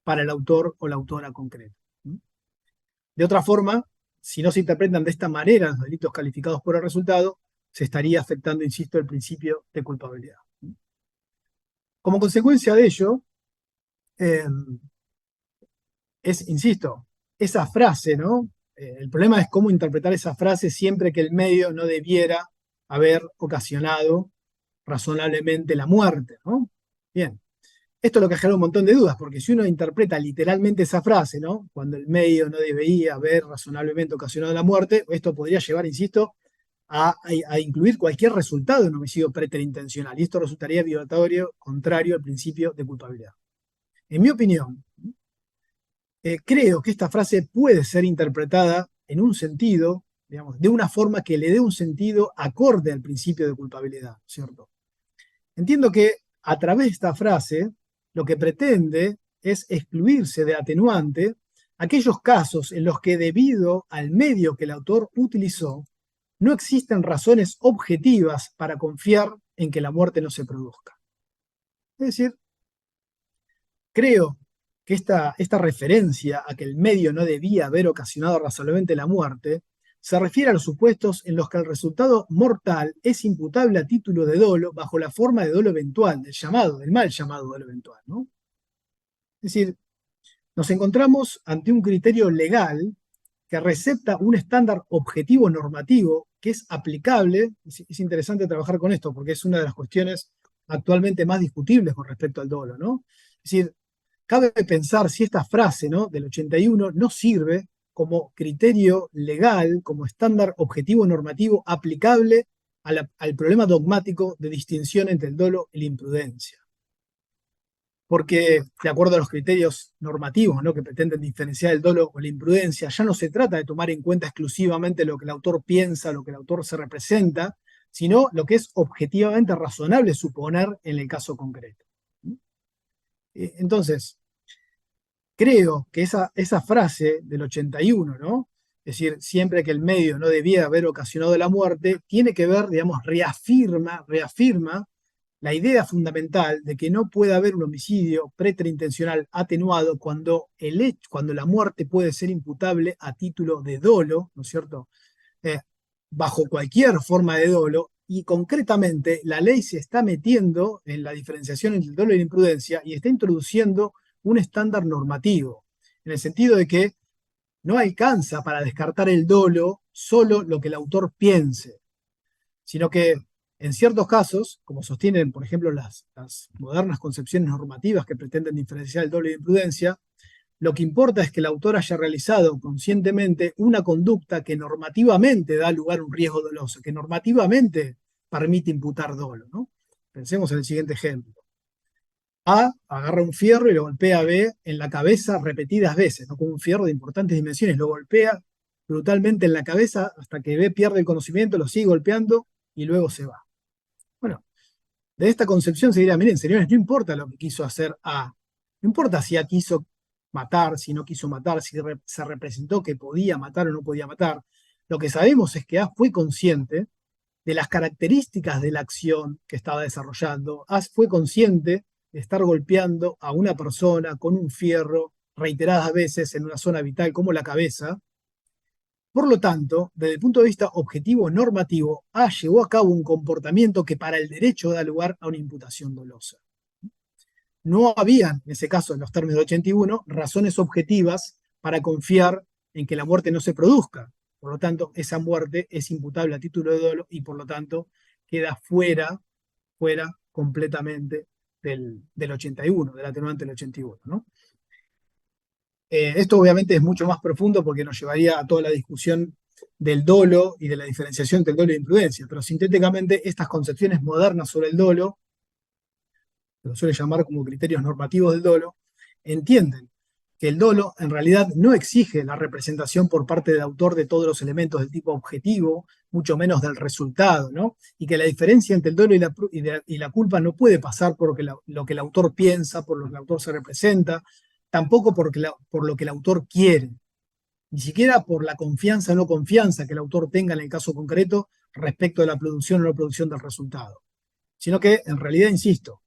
para el autor o la autora concreta. De otra forma, si no se interpretan de esta manera los delitos calificados por el resultado, se estaría afectando, insisto, el principio de culpabilidad. Como consecuencia de ello, insisto, esa frase, ¿no? El problema es cómo interpretar esa frase siempre que el medio no debiera haber ocasionado razonablemente la muerte, ¿no? Bien. Esto es lo que genera un montón de dudas, porque si uno interpreta literalmente esa frase, ¿no? Cuando el medio no debería haber razonablemente ocasionado la muerte, esto podría llevar, insisto, a incluir cualquier resultado en un homicidio preterintencional, y esto resultaría violatorio, contrario al principio de culpabilidad. En mi opinión, creo que esta frase puede ser interpretada en un sentido, digamos, de una forma que le dé un sentido acorde al principio de culpabilidad, ¿cierto? Entiendo que a través de esta frase lo que pretende es excluirse de atenuante aquellos casos en los que debido al medio que el autor utilizó, no existen razones objetivas para confiar en que la muerte no se produzca. Es decir, creo que esta referencia a que el medio no debía haber ocasionado razonablemente la muerte se refiere a los supuestos en los que el resultado mortal es imputable a título de dolo bajo la forma de dolo eventual, del mal llamado dolo eventual, ¿no? Es decir, nos encontramos ante un criterio legal que recepta un estándar objetivo normativo que es aplicable. Es interesante trabajar con esto porque es una de las cuestiones actualmente más discutibles con respecto al dolo, ¿no? Es decir, cabe pensar si esta frase, ¿no?, del 81 no sirve como criterio legal, como estándar objetivo normativo aplicable al problema dogmático de distinción entre el dolo y la imprudencia. Porque, de acuerdo a los criterios normativos, ¿no?, que pretenden diferenciar el dolo o la imprudencia, ya no se trata de tomar en cuenta exclusivamente lo que el autor piensa, lo que el autor se representa, sino lo que es objetivamente razonable suponer en el caso concreto. Entonces, creo que esa frase del 81, ¿no? Es decir, siempre que el medio no debía haber ocasionado la muerte, tiene que ver, digamos, reafirma la idea fundamental de que no puede haber un homicidio preterintencional atenuado cuando la muerte puede ser imputable a título de dolo, ¿no es cierto? Bajo cualquier forma de dolo, y concretamente la ley se está metiendo en la diferenciación entre el dolo y la imprudencia y está introduciendo un estándar normativo, en el sentido de que no alcanza para descartar el dolo solo lo que el autor piense, sino que en ciertos casos, como sostienen, por ejemplo, las modernas concepciones normativas que pretenden diferenciar el dolo y la imprudencia, lo que importa es que el autor haya realizado conscientemente una conducta que normativamente da lugar a un riesgo doloso, que normativamente permite imputar dolo, ¿no? Pensemos en el siguiente ejemplo. A agarra un fierro y lo golpea a B en la cabeza repetidas veces, ¿no?, con un fierro de importantes dimensiones, lo golpea brutalmente en la cabeza hasta que B pierde el conocimiento, lo sigue golpeando y luego se va. Bueno, de esta concepción se diría, miren, señores, no importa lo que quiso hacer A, no importa si A quiso matar, si no quiso matar, si se representó que podía matar o no podía matar. Lo que sabemos es que A fue consciente de las características de la acción que estaba desarrollando. A fue consciente de estar golpeando a una persona con un fierro reiteradas veces en una zona vital como la cabeza. Por lo tanto, desde el punto de vista objetivo normativo, A llevó a cabo un comportamiento que para el derecho da lugar a una imputación dolosa. No habían, en ese caso, en los términos del 81, razones objetivas para confiar en que la muerte no se produzca. Por lo tanto, esa muerte es imputable a título de dolo y por lo tanto queda fuera completamente del 81, del atenuante del 81, ¿no? Esto obviamente es mucho más profundo porque nos llevaría a toda la discusión del dolo y de la diferenciación entre el dolo y la imprudencia, pero sintéticamente estas concepciones modernas sobre el dolo, que lo suele llamar como criterios normativos del dolo, entienden que el dolo en realidad no exige la representación por parte del autor de todos los elementos del tipo objetivo, mucho menos del resultado, ¿no? Y que la diferencia entre el dolo y la culpa no puede pasar por lo que el autor piensa, por lo que el autor se representa, tampoco por lo que el autor quiere, ni siquiera por la confianza o no confianza que el autor tenga en el caso concreto respecto de la producción o no producción del resultado, sino que en realidad, insisto,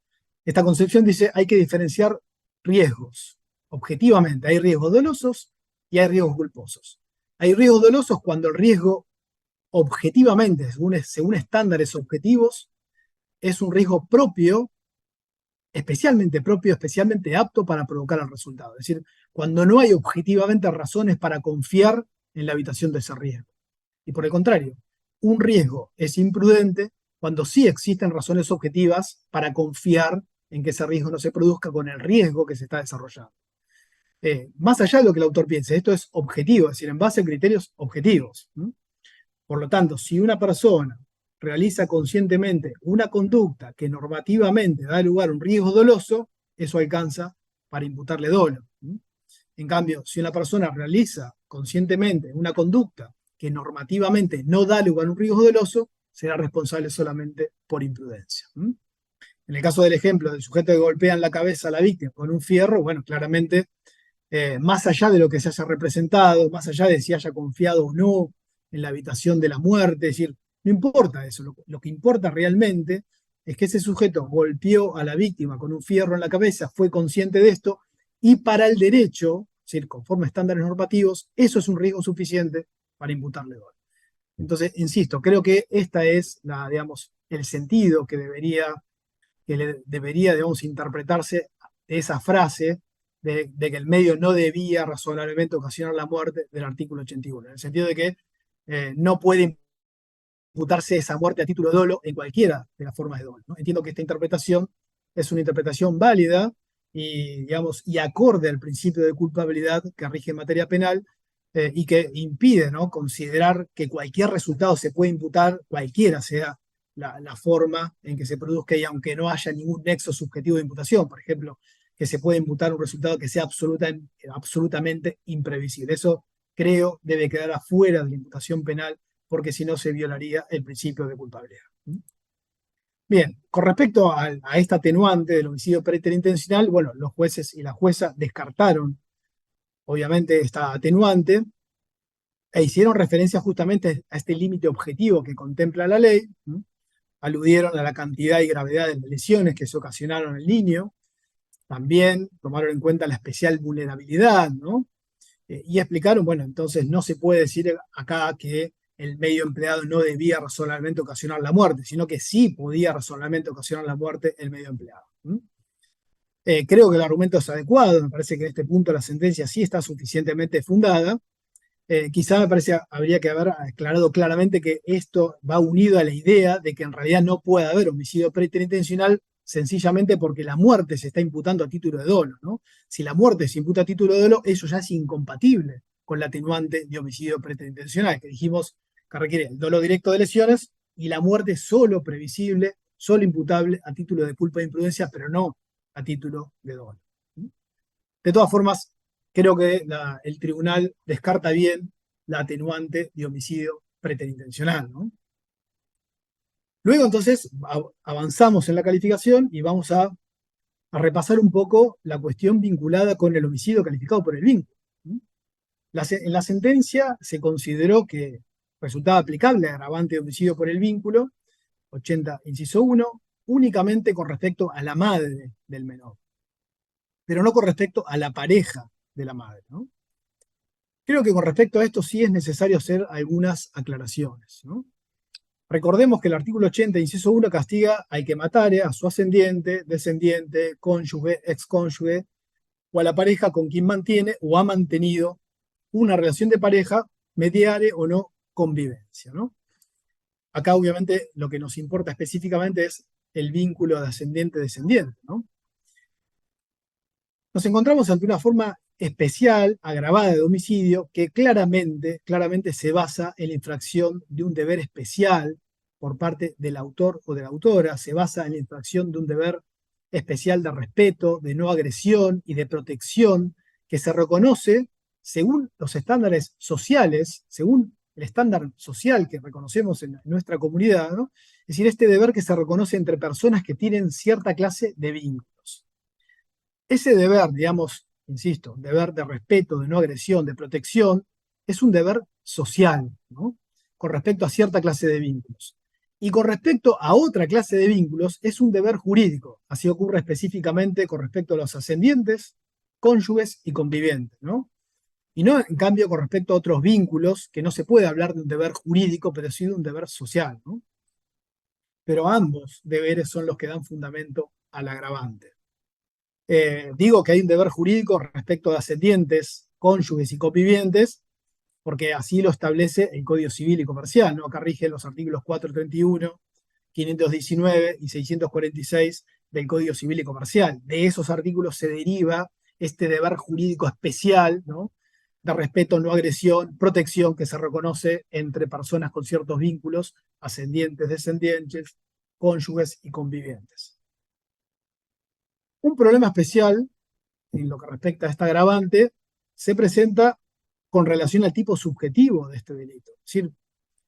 esta concepción dice hay que diferenciar riesgos. Objetivamente, hay riesgos dolosos y hay riesgos culposos. Hay riesgos dolosos cuando el riesgo objetivamente, según estándares objetivos, es un riesgo propio, especialmente apto para provocar el resultado. Es decir, cuando no hay objetivamente razones para confiar en la evitación de ese riesgo. Y por el contrario, un riesgo es imprudente cuando sí existen razones objetivas para confiar en que ese riesgo no se produzca con el riesgo que se está desarrollando. Más allá de lo que el autor piense, esto es objetivo, es decir, en base a criterios objetivos. Por lo tanto, si una persona realiza conscientemente una conducta que normativamente da lugar a un riesgo doloso, eso alcanza para imputarle dolo. En cambio, si una persona realiza conscientemente una conducta que normativamente no da lugar a un riesgo doloso, será responsable solamente por imprudencia. En el caso del ejemplo del sujeto que golpea en la cabeza a la víctima con un fierro, bueno, claramente, más allá de lo que se haya representado, más allá de si haya confiado o no en la habitación de la muerte, es decir, no importa eso, lo que importa realmente es que ese sujeto golpeó a la víctima con un fierro en la cabeza, fue consciente de esto, y para el derecho, es decir, conforme a estándares normativos, eso es un riesgo suficiente para imputarle dolo. Entonces, insisto, creo que esta es digamos, el sentido que debería, digamos, interpretarse de esa frase de que el medio no debía razonablemente ocasionar la muerte del artículo 81, en el sentido de que no puede imputarse esa muerte a título de dolo en cualquiera de las formas de dolo, ¿no? Entiendo que esta interpretación es una interpretación válida y, digamos, y acorde al principio de culpabilidad que rige en materia penal, y que impide, ¿no?, considerar que cualquier resultado se puede imputar, cualquiera sea la forma en que se produzca, y aunque no haya ningún nexo subjetivo de imputación, por ejemplo, que se puede imputar un resultado que sea absolutamente imprevisible. Eso, creo, debe quedar afuera de la imputación penal, porque si no se violaría el principio de culpabilidad. Bien, con respecto a esta atenuante del homicidio preterintencional, bueno, los jueces y la jueza descartaron, obviamente, esta atenuante e hicieron referencia justamente a este límite objetivo que contempla la ley. Aludieron a la cantidad y gravedad de las lesiones que se ocasionaron al niño, también tomaron en cuenta la especial vulnerabilidad, ¿no? Y explicaron, bueno, entonces no se puede decir acá que el medio empleado no debía razonablemente ocasionar la muerte, sino que sí podía razonablemente ocasionar la muerte el medio empleado. Creo que el argumento es adecuado, me parece que en este punto la sentencia sí está suficientemente fundada. Quizá me parece habría que haber aclarado claramente que esto va unido a la idea de que en realidad no puede haber homicidio preterintencional sencillamente porque la muerte se está imputando a título de dolo, ¿no? Si la muerte se imputa a título de dolo, eso ya es incompatible con la atenuante de homicidio preterintencional, que dijimos que requiere el dolo directo de lesiones y la muerte solo previsible, solo imputable a título de culpa de imprudencia, pero no a título de dolo. De todas formas, creo que el tribunal descarta bien la atenuante de homicidio preterintencional, ¿no? Luego, entonces, avanzamos en la calificación y vamos a repasar un poco la cuestión vinculada con el homicidio calificado por el vínculo. En la sentencia se consideró que resultaba aplicable el agravante de homicidio por el vínculo, 80, inciso 1, únicamente con respecto a la madre del menor, pero no con respecto a la pareja de la madre, ¿no? Creo que con respecto a esto sí es necesario hacer algunas aclaraciones, ¿no? Recordemos que el artículo 80, inciso 1, castiga al que matare a su ascendiente, descendiente, cónyuge, excónyuge, o a la pareja con quien mantiene o ha mantenido una relación de pareja, mediare o no convivencia, ¿no? Acá, obviamente, lo que nos importa específicamente es el vínculo de ascendiente-descendiente, ¿no? Nos encontramos ante una forma especial, agravada de homicidio, que claramente se basa en la infracción de un deber especial por parte del autor o de la autora, se basa en la infracción de un deber especial de respeto, de no agresión y de protección, que se reconoce según los estándares sociales, según el estándar social que reconocemos en nuestra comunidad, ¿no? Es decir, este deber que se reconoce entre personas que tienen cierta clase de vínculos. Ese deber, digamos, insisto, deber de respeto, de no agresión, de protección, es un deber social, ¿no?, con respecto a cierta clase de vínculos. Y con respecto a otra clase de vínculos, es un deber jurídico. Así ocurre específicamente con respecto a los ascendientes, cónyuges y convivientes, ¿no? Y no, en cambio, con respecto a otros vínculos, que no se puede hablar de un deber jurídico, pero sí de un deber social, ¿no? Pero ambos deberes son los que dan fundamento al agravante. Digo que hay un deber jurídico respecto de ascendientes, cónyuges y convivientes, porque así lo establece el Código Civil y Comercial, ¿no? Acá rigen los artículos 431, 519 y 646 del Código Civil y Comercial. De esos artículos se deriva este deber jurídico especial, ¿no?, de respeto, no agresión, protección que se reconoce entre personas con ciertos vínculos, ascendientes, descendientes, cónyuges y convivientes. Un problema especial en lo que respecta a esta agravante se presenta con relación al tipo subjetivo de este delito. Es decir,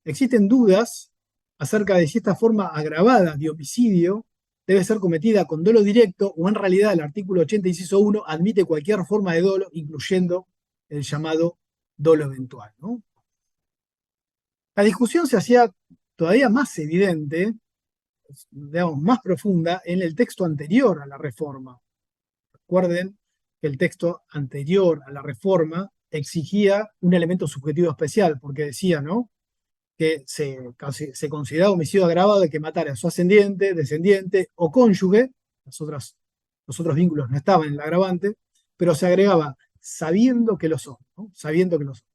existen dudas acerca de si esta forma agravada de homicidio debe ser cometida con dolo directo o en realidad el artículo 80, inciso 1, admite cualquier forma de dolo, incluyendo el llamado dolo eventual, ¿no? La discusión se hacía todavía más evidente, digamos, más profunda, en el texto anterior a la reforma. Recuerden que el texto anterior a la reforma exigía un elemento subjetivo especial, porque decía, ¿no?, que se consideraba homicidio agravado de que matara a su ascendiente, descendiente o cónyuge. Los otros vínculos no estaban en el agravante, pero se agregaba sabiendo que lo son, ¿no?, sabiendo que lo son.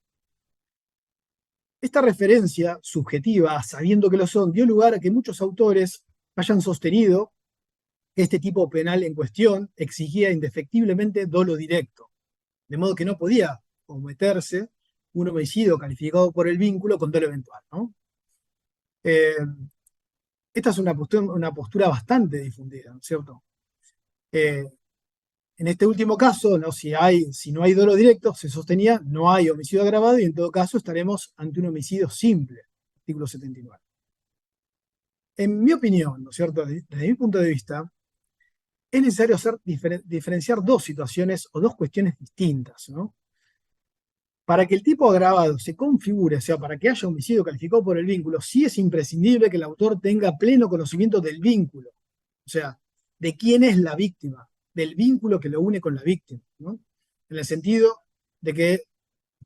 Esta referencia subjetiva a sabiendo que lo son dio lugar a que muchos autores hayan sostenido que este tipo penal en cuestión exigía indefectiblemente dolo directo, de modo que no podía cometerse un homicidio calificado por el vínculo con dolo eventual, ¿no? Esta es una postura bastante difundida, ¿no es cierto? En este último caso, ¿no?, si no hay dolo directo, se sostenía, no hay homicidio agravado y en todo caso estaremos ante un homicidio simple, artículo 79. En mi opinión, ¿no es cierto?, desde mi punto de vista, es necesario diferenciar dos situaciones o dos cuestiones distintas, ¿no? Para que el tipo agravado se configure, o sea, para que haya homicidio calificado por el vínculo, sí es imprescindible que el autor tenga pleno conocimiento del vínculo, o sea, de quién es la víctima, del vínculo que lo une con la víctima, ¿no?, en el sentido de que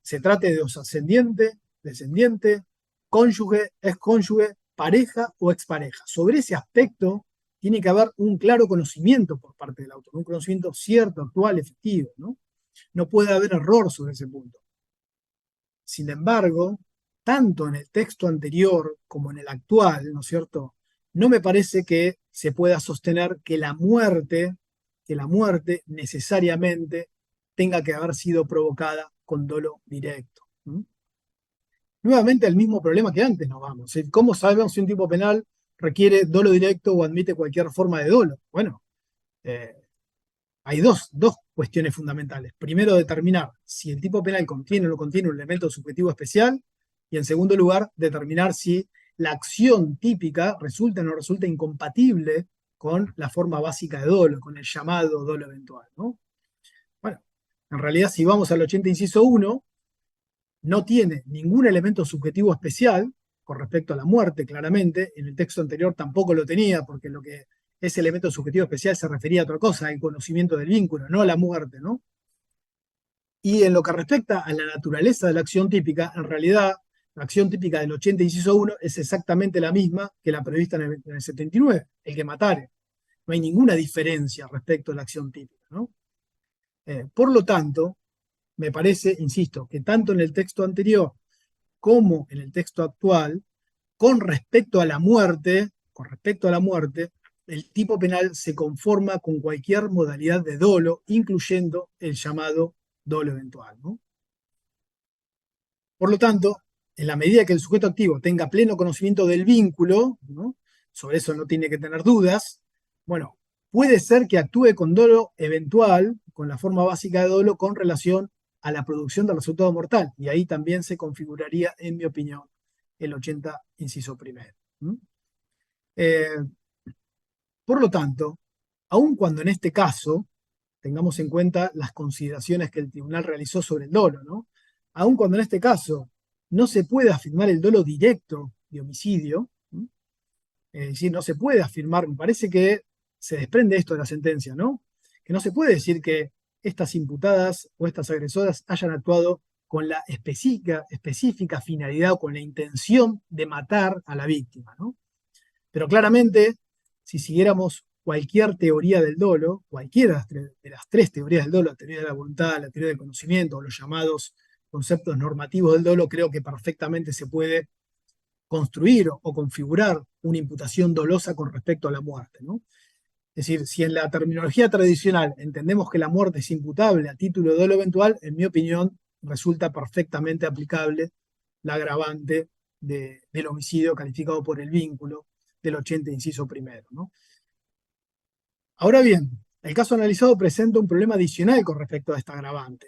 se trate de ascendiente, descendiente, cónyuge, excónyuge, pareja o expareja. Sobre ese aspecto tiene que haber un claro conocimiento por parte del autor, un conocimiento cierto, actual, efectivo, ¿no? No puede haber error sobre ese punto. Sin embargo, tanto en el texto anterior como en el actual, ¿no es cierto?, no me parece que se pueda sostener que la muerte necesariamente tenga que haber sido provocada con dolo directo. Nuevamente el mismo problema que antes nos vamos. ¿Cómo sabemos si un tipo penal requiere dolo directo o admite cualquier forma de dolo? Bueno, hay dos cuestiones fundamentales. Primero, determinar si el tipo penal contiene o no contiene un elemento subjetivo especial. Y en segundo lugar, determinar si la acción típica resulta o no resulta incompatible con la forma básica de dolo, con el llamado dolo eventual, ¿no? Bueno, en realidad, si vamos al 80, inciso 1, no tiene ningún elemento subjetivo especial con respecto a la muerte, claramente. En el texto anterior tampoco lo tenía, porque lo que ese elemento subjetivo especial se refería a otra cosa, al conocimiento del vínculo, no a la muerte, ¿no? Y en lo que respecta a la naturaleza de la acción típica, en realidad, la acción típica del 80, inciso 1 es exactamente la misma que la prevista en el 79, el que matare. No hay ninguna diferencia respecto a la acción típica, ¿no? Por lo tanto, me parece, insisto, que tanto en el texto anterior como en el texto actual, con respecto a la muerte, el tipo penal se conforma con cualquier modalidad de dolo, incluyendo el llamado dolo eventual, ¿no? Por lo tanto, en la medida que el sujeto activo tenga pleno conocimiento del vínculo, ¿no?, sobre eso no tiene que tener dudas, bueno, puede ser que actúe con dolo eventual, con la forma básica de dolo, con relación a la producción del resultado mortal, y ahí también se configuraría, en mi opinión, el 80, inciso primero. Por lo tanto, aun cuando en este caso tengamos en cuenta las consideraciones que el tribunal realizó sobre el dolo, ¿no?, aun cuando en este caso no se puede afirmar el dolo directo de homicidio, es decir, no se puede afirmar, me parece que se desprende esto de la sentencia, ¿no?, que no se puede decir que estas imputadas o estas agresoras hayan actuado con la específica finalidad o con la intención de matar a la víctima, ¿no? Pero claramente, si siguiéramos cualquier teoría del dolo, cualquiera de las tres teorías del dolo, la teoría de la voluntad, la teoría del conocimiento, o los llamados conceptos normativos del dolo, creo que perfectamente se puede construir o configurar una imputación dolosa con respecto a la muerte, ¿no? Es decir, si en la terminología tradicional entendemos que la muerte es imputable a título de dolo eventual, en mi opinión resulta perfectamente aplicable la agravante del homicidio calificado por el vínculo del 80 inciso primero, ¿no? Ahora bien, el caso analizado presenta un problema adicional con respecto a esta agravante,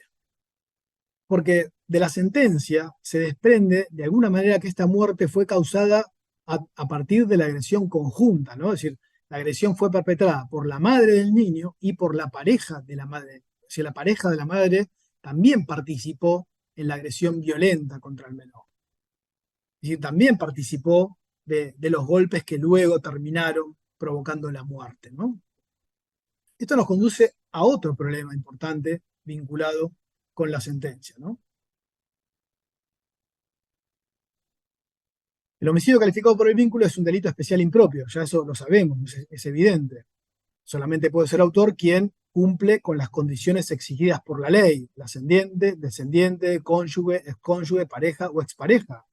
porque de la sentencia se desprende de alguna manera que esta muerte fue causada a partir de la agresión conjunta, ¿no? Es decir, la agresión fue perpetrada por la madre del niño y por la pareja de la madre. Es decir, la pareja de la madre también participó en la agresión violenta contra el menor. Es decir, también participó de los golpes que luego terminaron provocando la muerte, ¿no? Esto nos conduce a otro problema importante vinculado con la sentencia, ¿no? El homicidio calificado por el vínculo es un delito especial impropio, ya eso lo sabemos, es evidente. Solamente puede ser autor quien cumple con las condiciones exigidas por la ley, la ascendiente, descendiente, cónyuge, excónyuge, pareja o expareja.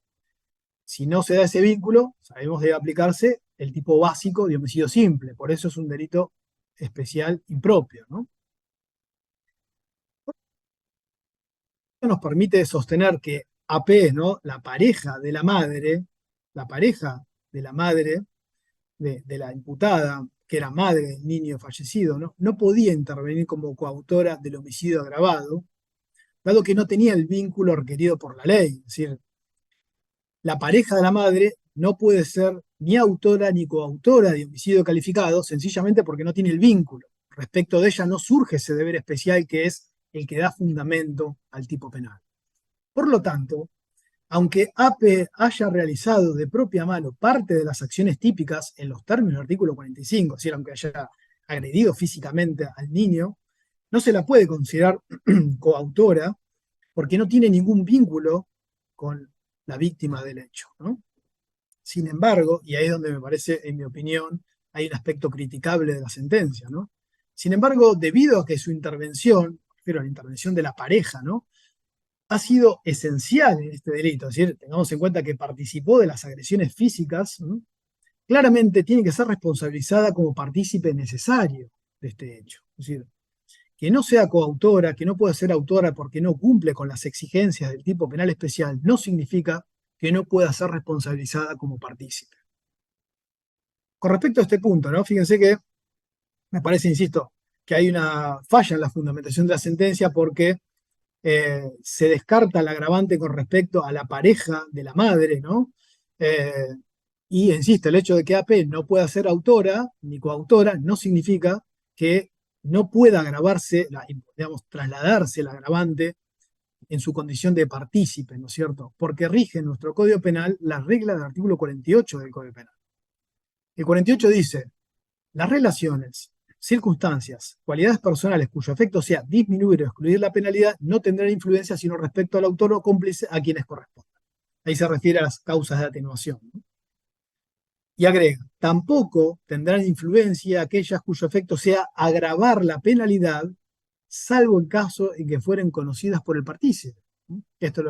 Si no se da ese vínculo, sabemos debe aplicarse el tipo básico de homicidio simple, por eso es un delito especial impropio, ¿no? Nos permite sostener que AP, ¿no? La pareja de la madre de la imputada, que era madre del niño fallecido, ¿no? No podía intervenir como coautora del homicidio agravado, dado que no tenía el vínculo requerido por la ley. Es decir, la pareja de la madre no puede ser ni autora ni coautora de homicidio calificado, sencillamente porque no tiene el vínculo. Respecto de ella no surge ese deber especial que es el que da fundamento al tipo penal. Por lo tanto, aunque AP haya realizado de propia mano parte de las acciones típicas en los términos del artículo 45, es decir, aunque haya agredido físicamente al niño, no se la puede considerar coautora porque no tiene ningún vínculo con la víctima del hecho, ¿no? Sin embargo, y ahí es donde me parece, en mi opinión, hay un aspecto criticable de la sentencia, ¿no? Sin embargo, debido a que su intervención, pero la intervención de la pareja, ¿no? Ha sido esencial en este delito, es decir, tengamos en cuenta que participó de las agresiones físicas, ¿no? Claramente tiene que ser responsabilizada como partícipe necesario de este hecho. Es decir, que no sea coautora, que no pueda ser autora porque no cumple con las exigencias del tipo penal especial, no significa que no pueda ser responsabilizada como partícipe. Con respecto a este punto, ¿no? Fíjense que me parece, insisto, que hay una falla en la fundamentación de la sentencia porque se descarta el agravante con respecto a la pareja de la madre, ¿no? Y insisto, el hecho de que AP no pueda ser autora ni coautora no significa que no pueda agravarse, digamos, trasladarse el agravante en su condición de partícipe, ¿no es cierto? Porque rige en nuestro Código Penal la regla del artículo 48 del Código Penal. El 48 dice, las relaciones, circunstancias, cualidades personales cuyo efecto sea disminuir o excluir la penalidad no tendrán influencia sino respecto al autor o cómplice a quienes correspondan. Ahí se refiere a las causas de atenuación, ¿no? Y agrega, tampoco tendrán influencia aquellas cuyo efecto sea agravar la penalidad, salvo en caso en que fueren conocidas por el partícipe, ¿no? Esto es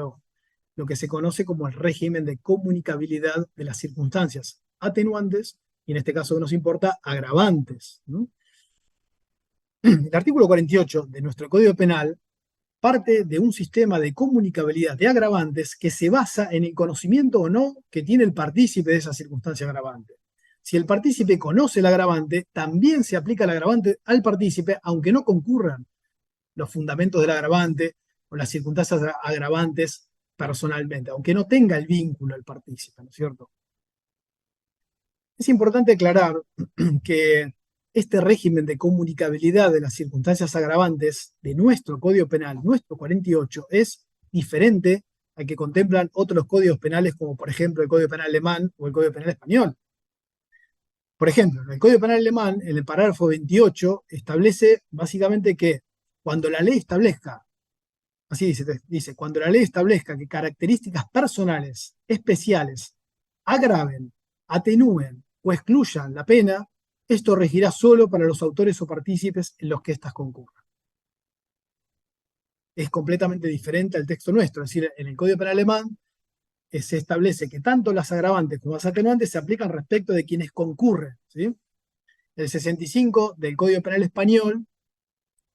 lo que se conoce como el régimen de comunicabilidad de las circunstancias atenuantes, y en este caso que nos importa, agravantes, ¿no? El artículo 48 de nuestro Código Penal parte de un sistema de comunicabilidad de agravantes que se basa en el conocimiento o no que tiene el partícipe de esa circunstancia agravante. Si el partícipe conoce el agravante, también se aplica el agravante al partícipe, aunque no concurran los fundamentos del agravante o las circunstancias agravantes personalmente, aunque no tenga el vínculo el partícipe, ¿no es cierto? Es importante aclarar que este régimen de comunicabilidad de las circunstancias agravantes de nuestro Código Penal, nuestro 48, es diferente al que contemplan otros códigos penales, como por ejemplo el Código Penal alemán o el Código Penal español. Por ejemplo, en el Código Penal alemán, en el parágrafo 28, establece básicamente que cuando la ley establezca, así dice, cuando la ley establezca que características personales especiales agraven, atenúen o excluyan la pena, esto regirá solo para los autores o partícipes en los que éstas concurran. Es completamente diferente al texto nuestro, es decir, en el Código Penal alemán se establece que tanto las agravantes como las atenuantes se aplican respecto de quienes concurren, ¿sí? El 65 del Código Penal Español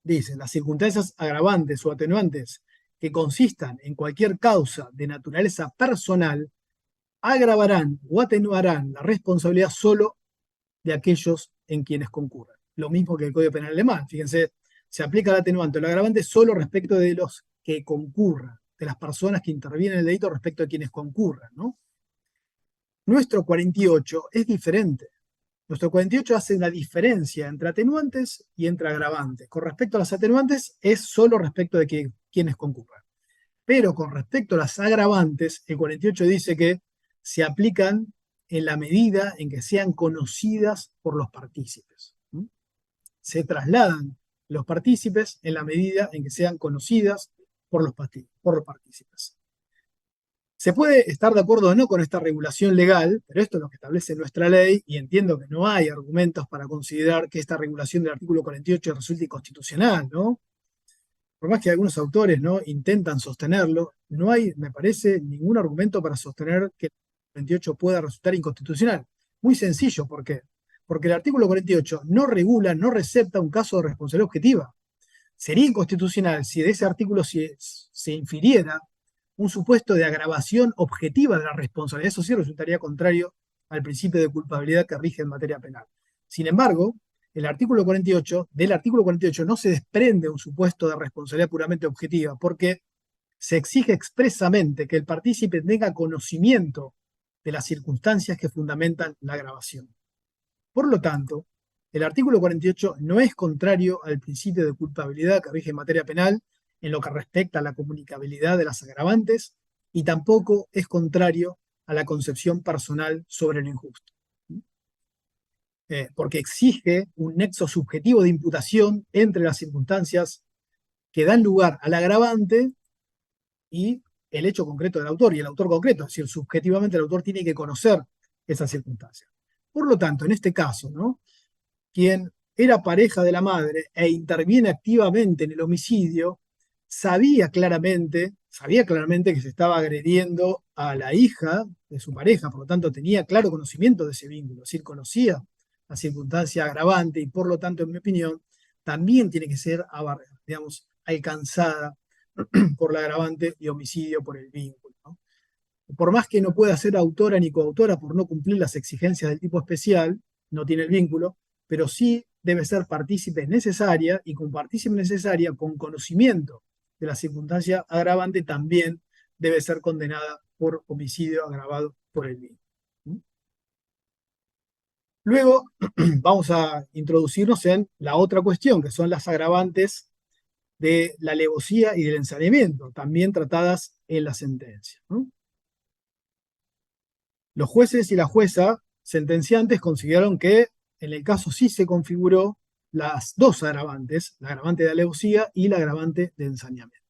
dice: las circunstancias agravantes o atenuantes que consistan en cualquier causa de naturaleza personal agravarán o atenuarán la responsabilidad solo de aquellos en quienes concurran. Lo mismo que el Código Penal alemán. Fíjense, se aplica el atenuante o el agravante solo respecto de los que concurran, de las personas que intervienen en el delito respecto a quienes concurran, ¿no? Nuestro 48 es diferente. Nuestro 48 hace una diferencia entre atenuantes y entre agravantes. Con respecto a las atenuantes, es solo respecto de quienes concurran. Pero con respecto a las agravantes, el 48 dice que se aplican en la medida en que sean conocidas por los partícipes. Se trasladan los partícipes en la medida en que sean conocidas por los partícipes. Se puede estar de acuerdo o no con esta regulación legal, pero esto es lo que establece nuestra ley y entiendo que no hay argumentos para considerar que esta regulación del artículo 48 resulte inconstitucional, ¿no? Por más que algunos autores, ¿no?, intentan sostenerlo, no hay, me parece, ningún argumento para sostener que el 48 pueda resultar inconstitucional. Muy sencillo, ¿por qué? Porque el artículo 48 no regula, no recepta un caso de responsabilidad objetiva. Sería inconstitucional si de ese artículo se infiriera un supuesto de agravación objetiva de la responsabilidad. Eso sí resultaría contrario al principio de culpabilidad que rige en materia penal. Sin embargo, del artículo 48 no se desprende un supuesto de responsabilidad puramente objetiva, porque se exige expresamente que el partícipe tenga conocimiento de las circunstancias que fundamentan la agravación. Por lo tanto, el artículo 48 no es contrario al principio de culpabilidad que rige en materia penal en lo que respecta a la comunicabilidad de las agravantes y tampoco es contrario a la concepción personal sobre lo injusto. Porque exige un nexo subjetivo de imputación entre las circunstancias que dan lugar al agravante y el hecho concreto del autor, y el autor concreto, es decir, subjetivamente el autor tiene que conocer esas circunstancias. Por lo tanto, en este caso, ¿no?, quien era pareja de la madre e interviene activamente en el homicidio, sabía claramente que se estaba agrediendo a la hija de su pareja, por lo tanto tenía claro conocimiento de ese vínculo, es decir, conocía la circunstancia agravante y por lo tanto, en mi opinión, también tiene que ser, digamos, alcanzada por la agravante de homicidio por el vínculo, ¿no? Por más que no pueda ser autora ni coautora por no cumplir las exigencias del tipo especial, no tiene el vínculo, pero sí debe ser partícipe necesaria, y con partícipe necesaria, con conocimiento de la circunstancia agravante, también debe ser condenada por homicidio agravado por el vínculo. Luego vamos a introducirnos en la otra cuestión, que son las agravantes de la alevosía y del ensañamiento, también tratadas en la sentencia, ¿no? Los jueces y la jueza sentenciantes consideraron que en el caso sí se configuró las dos agravantes, la agravante de alevosía y la agravante de ensañamiento.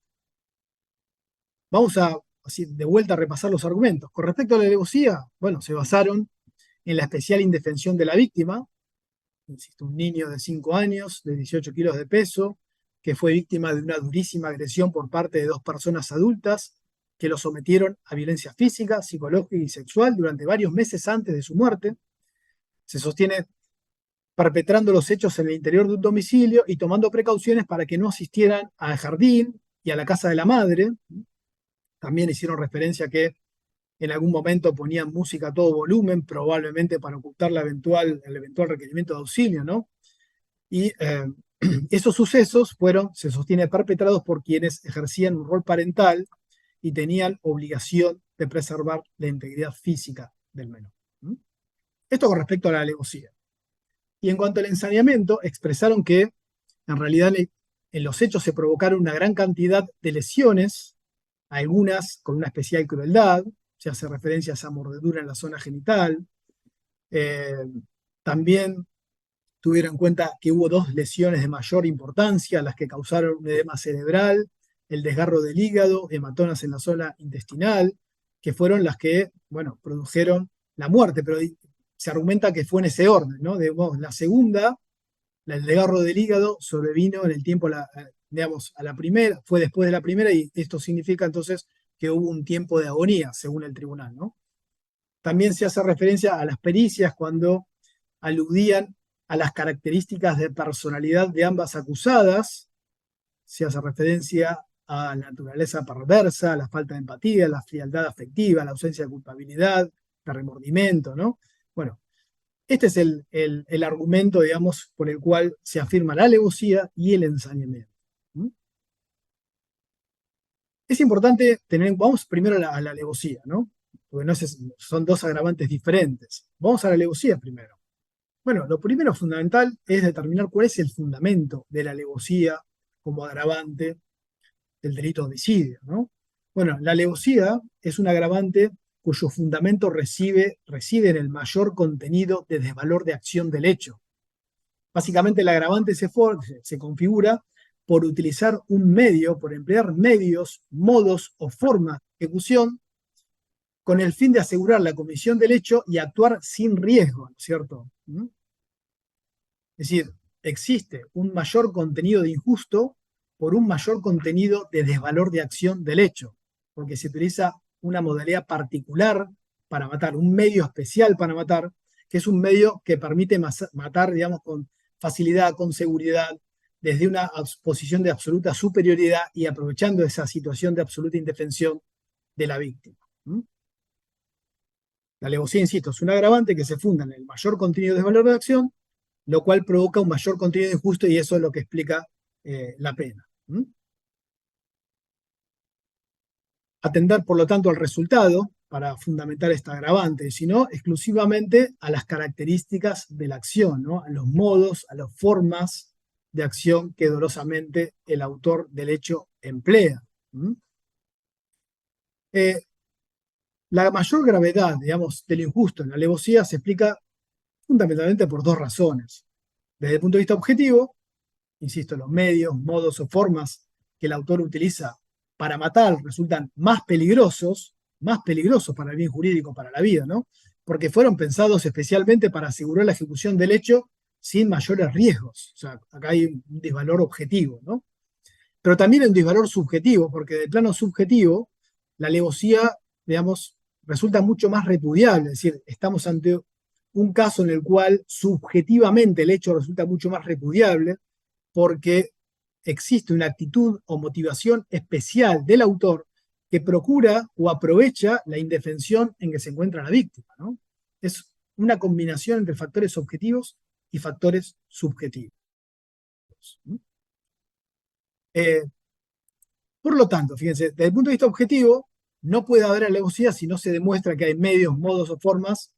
Vamos a, así, de vuelta a repasar los argumentos. Con respecto a la alevosía, bueno, se basaron en la especial indefensión de la víctima, insisto, un niño de 5 años, de 18 kilos de peso, que fue víctima de una durísima agresión por parte de dos personas adultas que lo sometieron a violencia física, psicológica y sexual durante varios meses antes de su muerte. Se sostiene perpetrando los hechos en el interior de un domicilio y tomando precauciones para que no asistieran al jardín y a la casa de la madre. También hicieron referencia a que en algún momento ponían música a todo volumen, probablemente para ocultar el eventual requerimiento de auxilio, ¿no? Y esos sucesos fueron, se sostiene, perpetrados por quienes ejercían un rol parental y tenían obligación de preservar la integridad física del menor. Esto con respecto a la alevosía. Y en cuanto al ensañamiento, expresaron que en realidad en los hechos se provocaron una gran cantidad de lesiones, algunas con una especial crueldad. Se hace referencia a esa mordedura en la zona genital. También tuvieron en cuenta que hubo dos lesiones de mayor importancia, las que causaron un edema cerebral, el desgarro del hígado, hematomas en la zona intestinal, que fueron las que, bueno, produjeron la muerte, pero se argumenta que fue en ese orden, ¿no? La segunda, el desgarro del hígado, sobrevino en el tiempo, digamos, a la primera, fue después de la primera, y esto significa entonces que hubo un tiempo de agonía, según el tribunal, ¿no? También se hace referencia a las pericias cuando aludían a las características de personalidad de ambas acusadas, se hace referencia a la naturaleza perversa, la falta de empatía, la frialdad afectiva, la ausencia de culpabilidad, de remordimiento, ¿no? Bueno, este es el argumento, digamos, por el cual se afirma la alevosía y el ensañamiento. ¿Mm? Es importante vamos primero a la alevosía, ¿no? Porque no son dos agravantes diferentes. Vamos a la alevosía primero. Bueno, lo primero fundamental es determinar cuál es el fundamento de la alevosía como agravante del delito de homicidio, ¿no? Bueno, la alevosía es un agravante cuyo fundamento reside en el mayor contenido de desvalor de acción del hecho. Básicamente el agravante se configura por utilizar un medio, por emplear medios, modos o formas de ejecución con el fin de asegurar la comisión del hecho y actuar sin riesgo, ¿no es cierto? ¿Mm? Es decir, existe un mayor contenido de injusto por un mayor contenido de desvalor de acción del hecho, porque se utiliza una modalidad particular para matar, un medio especial para matar, que es un medio que permite matar, digamos, con facilidad, con seguridad, desde una posición de absoluta superioridad y aprovechando esa situación de absoluta indefensión de la víctima. ¿Mm? La alevosía, insisto, es un agravante que se funda en el mayor contenido de desvalor de acción, lo cual provoca un mayor contenido injusto y eso es lo que explica la pena. ¿Mm? Atender, por lo tanto, al resultado para fundamentar esta agravante, sino exclusivamente a las características de la acción, ¿no? A los modos, a las formas de acción que dolosamente el autor del hecho emplea. ¿Mm? La mayor gravedad, digamos, del injusto en la alevosía se explica fundamentalmente por dos razones. Desde el punto de vista objetivo, insisto, los medios, modos o formas que el autor utiliza para matar resultan más peligrosos para el bien jurídico, para la vida, ¿no? Porque fueron pensados especialmente para asegurar la ejecución del hecho sin mayores riesgos. O sea, acá hay un desvalor objetivo, ¿no? Pero también hay un desvalor subjetivo, porque del plano subjetivo, la alevosía, digamos, resulta mucho más repudiable. Es decir, estamos ante un caso en el cual subjetivamente el hecho resulta mucho más repudiable, porque existe una actitud o motivación especial del autor que procura o aprovecha la indefensión en que se encuentra la víctima, ¿no? Es una combinación entre factores objetivos y factores subjetivos. Eh, por lo tanto, fíjense, desde el punto de vista objetivo, no puede haber alevosía si no se demuestra que hay medios, modos o formas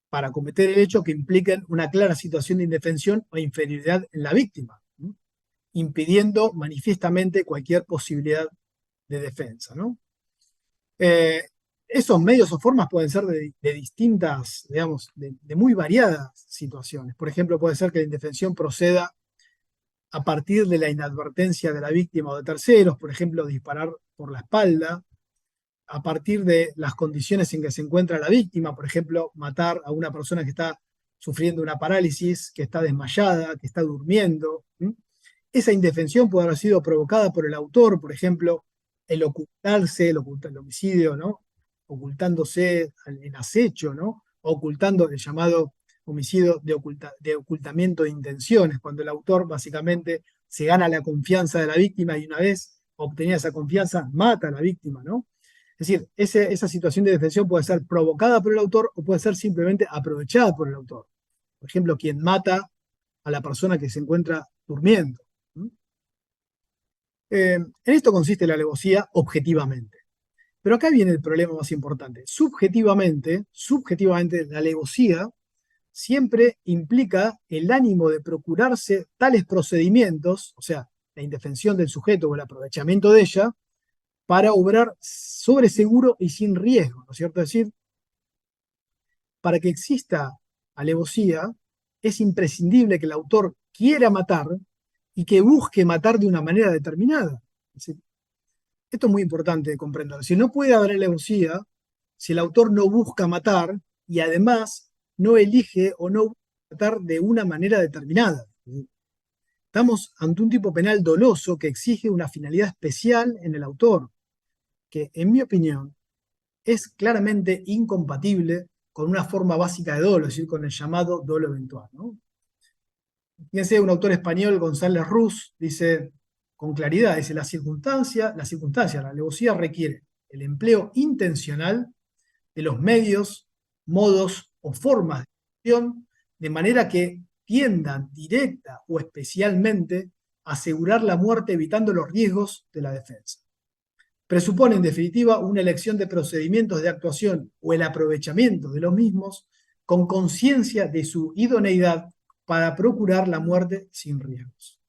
para cometer el hecho que impliquen una clara situación de indefensión o inferioridad en la víctima, ¿no? Impidiendo manifiestamente cualquier posibilidad de defensa, ¿no? Esos medios o formas pueden ser de distintas, digamos, de muy variadas situaciones. Por ejemplo, puede ser que la indefensión proceda a partir de la inadvertencia de la víctima o de terceros, por ejemplo, disparar por la espalda, a partir de las condiciones en que se encuentra la víctima, por ejemplo, matar a una persona que está sufriendo una parálisis, que está desmayada, que está durmiendo. Esa indefensión puede haber sido provocada por el autor, por ejemplo, el ocultarse, el homicidio, ¿no? Ocultándose en acecho, ¿no? Ocultando el llamado homicidio de ocultamiento de intenciones, cuando el autor básicamente se gana la confianza de la víctima y una vez obtenida esa confianza, mata a la víctima, ¿no? Es decir, esa situación de defensión puede ser provocada por el autor o puede ser simplemente aprovechada por el autor. Por ejemplo, quien mata a la persona que se encuentra durmiendo. En esto consiste la alevosía objetivamente. Pero acá viene el problema más importante. Subjetivamente, la alevosía siempre implica el ánimo de procurarse tales procedimientos, o sea, la indefensión del sujeto o el aprovechamiento de ella, para obrar sobre seguro y sin riesgo, ¿no es cierto? Es decir, para que exista alevosía, es imprescindible que el autor quiera matar y que busque matar de una manera determinada. Es decir, esto es muy importante de comprender. Si no puede haber alevosía, si el autor no busca matar y además no elige o no busca matar de una manera determinada. Estamos ante un tipo penal doloso que exige una finalidad especial en el autor, que en mi opinión es claramente incompatible con una forma básica de dolo, es decir, con el llamado dolo eventual, ¿no? Fíjense, un autor español, González Ruz, dice con claridad, dice, la alevosía requiere el empleo intencional de los medios, modos o formas de acción, de manera que tiendan directa o especialmente a asegurar la muerte evitando los riesgos de la defensa. Presupone, en definitiva, una elección de procedimientos de actuación o el aprovechamiento de los mismos con conciencia de su idoneidad para procurar la muerte sin riesgos.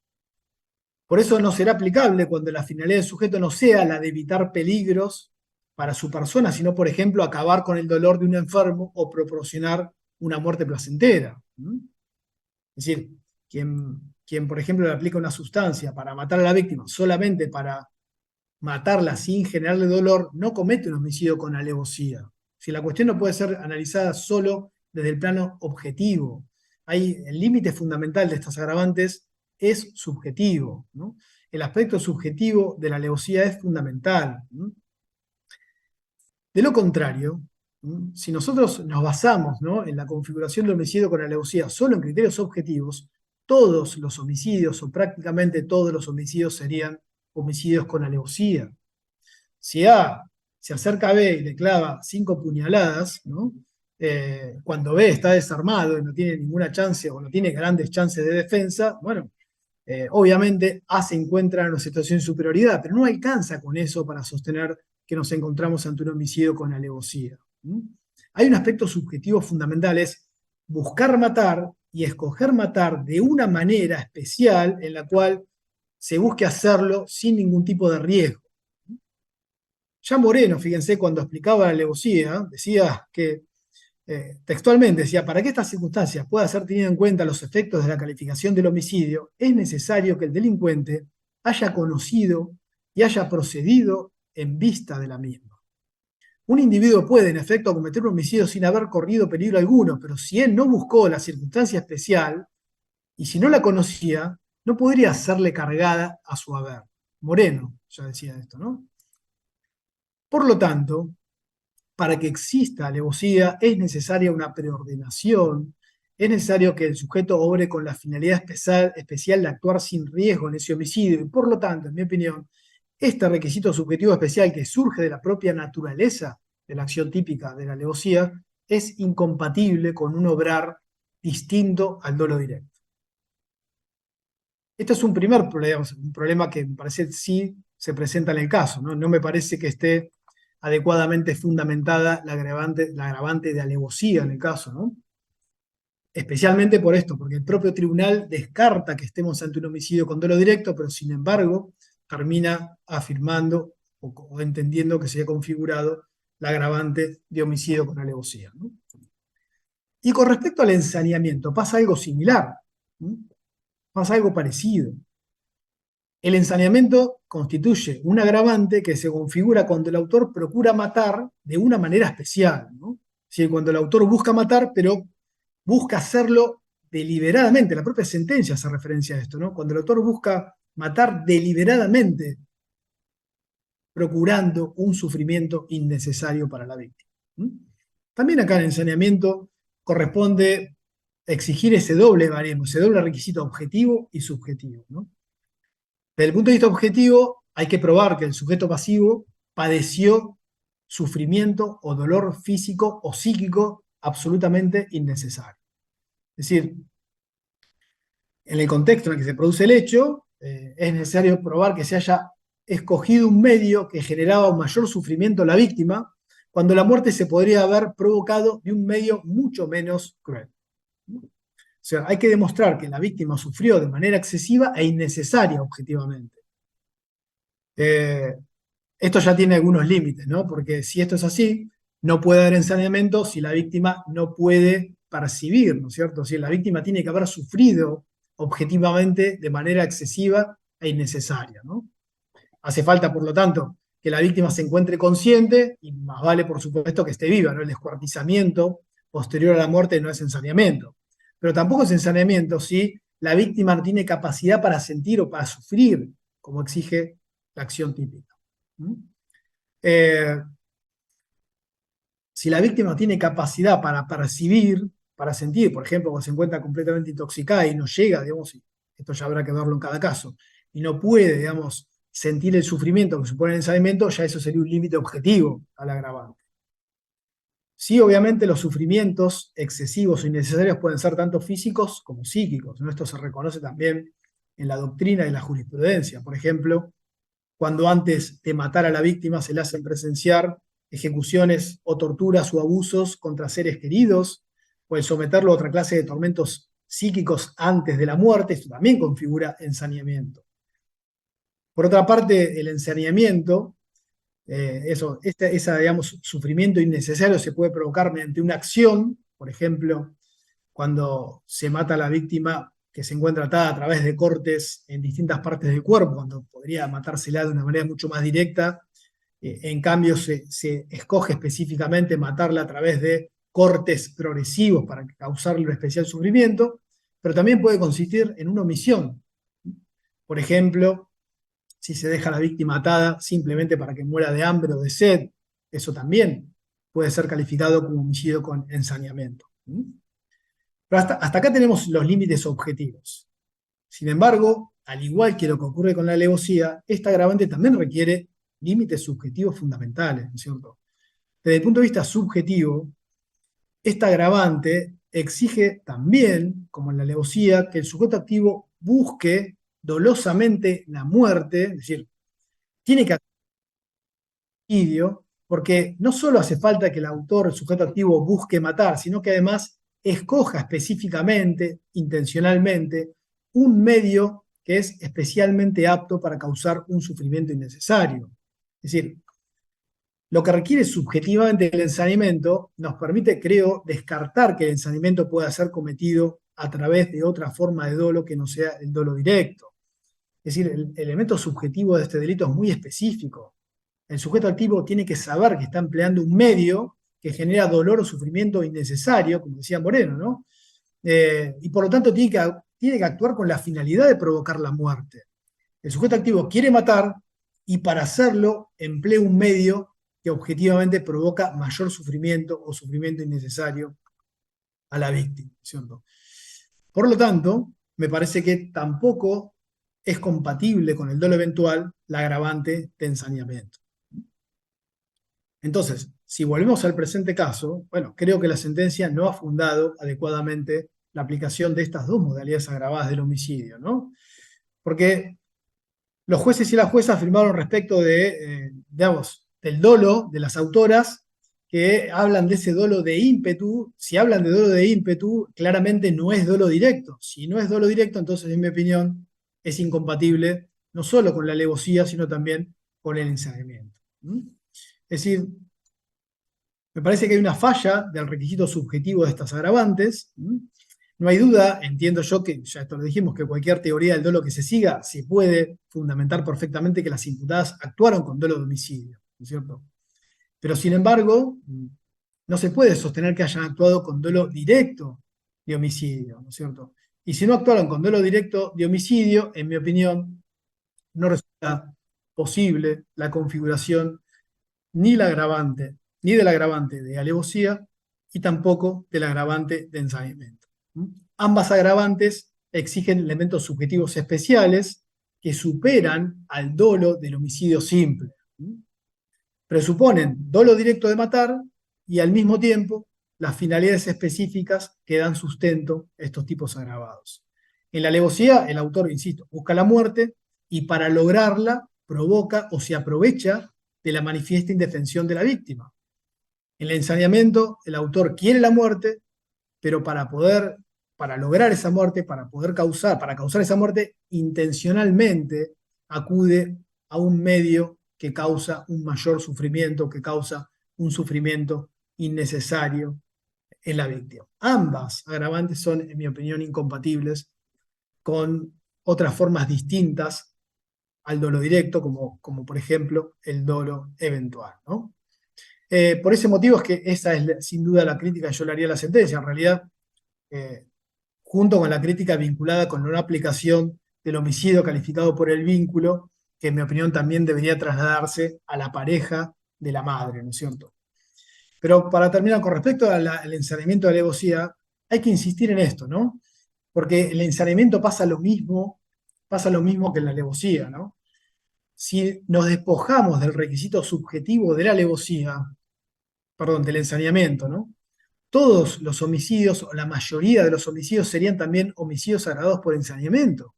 Por eso no será aplicable cuando la finalidad del sujeto no sea la de evitar peligros para su persona, sino, por ejemplo, acabar con el dolor de un enfermo o proporcionar una muerte placentera. Es decir, quien, por ejemplo, le aplica una sustancia para matar a la víctima solamente para matarla sin generarle dolor, no comete un homicidio con alevosía. Si la cuestión no puede ser analizada solo desde el plano objetivo. El límite fundamental de estas agravantes es subjetivo, ¿no? El aspecto subjetivo de la alevosía es fundamental, ¿no? De lo contrario, si nosotros nos basamos, ¿no?, en la configuración del homicidio con alevosía solo en criterios objetivos, todos los homicidios o prácticamente todos los homicidios serían homicidios con alevosía. Si A se acerca a B y le clava 5 puñaladas, ¿no? Cuando B está desarmado y no tiene ninguna chance o no tiene grandes chances de defensa, bueno, obviamente A se encuentra en una situación de superioridad, pero no alcanza con eso para sostener que nos encontramos ante un homicidio con alevosía. Hay un aspecto subjetivo fundamental, es buscar matar y escoger matar de una manera especial en la cual se busque hacerlo sin ningún tipo de riesgo. Ya Moreno, fíjense, cuando explicaba la alevosía, decía que, textualmente decía, para que estas circunstancias puedan ser tenidas en cuenta los efectos de la calificación del homicidio, es necesario que el delincuente haya conocido y haya procedido en vista de la misma. Un individuo puede, en efecto, cometer un homicidio sin haber corrido peligro alguno, pero si él no buscó la circunstancia especial y si no la conocía, no podría serle cargada a su haber. Moreno ya decía esto, ¿no? Por lo tanto, para que exista alevosía es necesaria una preordenación, es necesario que el sujeto obre con la finalidad especial de actuar sin riesgo en ese homicidio, y por lo tanto, en mi opinión, este requisito subjetivo especial que surge de la propia naturaleza de la acción típica de la alevosía es incompatible con un obrar distinto al dolo directo. Este es un primer problema, un problema que me parece sí se presenta en el caso, ¿no? No me parece que esté adecuadamente fundamentada la agravante de alevosía en el caso, ¿no? Especialmente por esto, porque el propio tribunal descarta que estemos ante un homicidio con dolo directo, pero sin embargo termina afirmando o entendiendo que se ha configurado la agravante de homicidio con alevosía, ¿no? Y con respecto al ensañamiento pasa algo similar, ¿no? Pasa algo parecido. El ensañamiento constituye un agravante que se configura cuando el autor procura matar de una manera especial, ¿no? Es decir, cuando el autor busca matar, pero busca hacerlo deliberadamente. La propia sentencia hace referencia a esto, ¿no? Cuando el autor busca matar deliberadamente, procurando un sufrimiento innecesario para la víctima. También acá en el ensañamiento corresponde exigir ese doble baremo, ese doble requisito objetivo y subjetivo, ¿no? Desde el punto de vista objetivo, hay que probar que el sujeto pasivo padeció sufrimiento o dolor físico o psíquico absolutamente innecesario. Es decir, en el contexto en el que se produce el hecho, es necesario probar que se haya escogido un medio que generaba un mayor sufrimiento a la víctima, cuando la muerte se podría haber provocado de un medio mucho menos cruel. O sea, hay que demostrar que la víctima sufrió de manera excesiva e innecesaria objetivamente. Esto ya tiene algunos límites, ¿no? Porque si esto es así, no puede haber ensañamiento si la víctima no puede percibir, ¿no es cierto? Si la víctima tiene que haber sufrido objetivamente de manera excesiva e innecesaria, ¿no? Hace falta, por lo tanto, que la víctima se encuentre consciente y más vale, por supuesto, que esté viva, ¿no? El descuartizamiento posterior a la muerte no es ensañamiento. Pero tampoco es ensañamiento si la víctima no tiene capacidad para sentir o para sufrir, como exige la acción típica. Si la víctima no tiene capacidad para percibir, para sentir, por ejemplo, cuando se encuentra completamente intoxicada y no llega, digamos, y esto ya habrá que verlo en cada caso, y no puede, digamos, sentir el sufrimiento que supone el ensayamiento, ya eso sería un límite objetivo al agravante. Sí, obviamente los sufrimientos excesivos o innecesarios pueden ser tanto físicos como psíquicos, ¿no? Esto se reconoce también en la doctrina y la jurisprudencia. Por ejemplo, cuando antes de matar a la víctima se le hacen presenciar ejecuciones o torturas o abusos contra seres queridos, o el someterlo a otra clase de tormentos psíquicos antes de la muerte, esto también configura ensañamiento. Por otra parte, el ensañamiento, digamos, sufrimiento innecesario se puede provocar mediante una acción, por ejemplo, cuando se mata a la víctima que se encuentra atada a través de cortes en distintas partes del cuerpo, cuando podría matársela de una manera mucho más directa. En cambio, se escoge específicamente matarla a través de cortes progresivos para causarle un especial sufrimiento, pero también puede consistir en una omisión. Por ejemplo, si se deja a la víctima atada simplemente para que muera de hambre o de sed, eso también puede ser calificado como homicidio con ensañamiento. Pero hasta acá tenemos los límites objetivos. Sin embargo, al igual que lo que ocurre con la alevosía, esta agravante también requiere límites subjetivos fundamentales, ¿no es cierto? Desde el punto de vista subjetivo, esta agravante exige también, como en la alevosía, que el sujeto activo busque dolosamente la muerte, es decir, tiene que porque no solo hace falta que el autor, el sujeto activo, busque matar, sino que además escoja específicamente, intencionalmente, un medio que es especialmente apto para causar un sufrimiento innecesario. Es decir, lo que requiere subjetivamente el ensañamiento nos permite, creo, descartar que el ensañamiento pueda ser cometido a través de otra forma de dolo que no sea el dolo directo. Es decir, el elemento subjetivo de este delito es muy específico. El sujeto activo tiene que saber que está empleando un medio que genera dolor o sufrimiento innecesario, como decía Moreno, ¿no? Y por lo tanto tiene que actuar con la finalidad de provocar la muerte. El sujeto activo quiere matar y para hacerlo emplea un medio que objetivamente provoca mayor sufrimiento o sufrimiento innecesario a la víctima, ¿cierto? Por lo tanto, me parece que tampoco es compatible con el dolo eventual la agravante de ensañamiento. Entonces, si volvemos al presente caso, bueno, creo que la sentencia no ha fundado adecuadamente la aplicación de estas dos modalidades agravadas del homicidio, ¿no? Porque los jueces y las juezas afirmaron respecto de, digamos, del dolo de las autoras, que hablan de ese dolo de ímpetu. Si hablan de dolo de ímpetu, claramente no es dolo directo. Si no es dolo directo, entonces, en mi opinión, es incompatible no solo con la alevosía, sino también con el ensañamiento. Es decir, me parece que hay una falla del requisito subjetivo de estas agravantes. No hay duda, entiendo yo que, ya esto lo dijimos, que cualquier teoría del dolo que se siga se puede fundamentar perfectamente que las imputadas actuaron con dolo de homicidio, ¿no es cierto? Pero sin embargo, no se puede sostener que hayan actuado con dolo directo de homicidio, ¿no es cierto? Y si no actuaron con dolo directo de homicidio, en mi opinión, no resulta posible la configuración ni del agravante de alevosía y tampoco del agravante de ensañamiento. Ambas agravantes exigen elementos subjetivos especiales que superan al dolo del homicidio simple. Presuponen dolo directo de matar y al mismo tiempo las finalidades específicas que dan sustento a estos tipos agravados. En la alevosía, el autor, insisto, busca la muerte y para lograrla provoca o se aprovecha de la manifiesta indefensión de la víctima. En el ensañamiento, el autor quiere la muerte, pero para lograr esa muerte, para causar esa muerte, intencionalmente acude a un medio que causa un mayor sufrimiento, que causa un sufrimiento innecesario en la víctima. Ambas agravantes son, en mi opinión, incompatibles con otras formas distintas al dolo directo, como por ejemplo el dolo eventual, ¿no? Por ese motivo es que esa es sin duda la crítica que yo le haría a la sentencia. En realidad, junto con la crítica vinculada con una aplicación del homicidio calificado por el vínculo, que en mi opinión también debería trasladarse a la pareja de la madre, ¿no es cierto? Pero para terminar, con respecto al ensañamiento de alevosía, hay que insistir en esto, ¿no? Porque el ensaneamiento pasa lo mismo que en la alevosía, ¿no? Si nos despojamos del requisito subjetivo de la alevosía, perdón, del ensaneamiento, ¿no? Todos los homicidios, o la mayoría de los homicidios, serían también homicidios agravados por ensañamiento.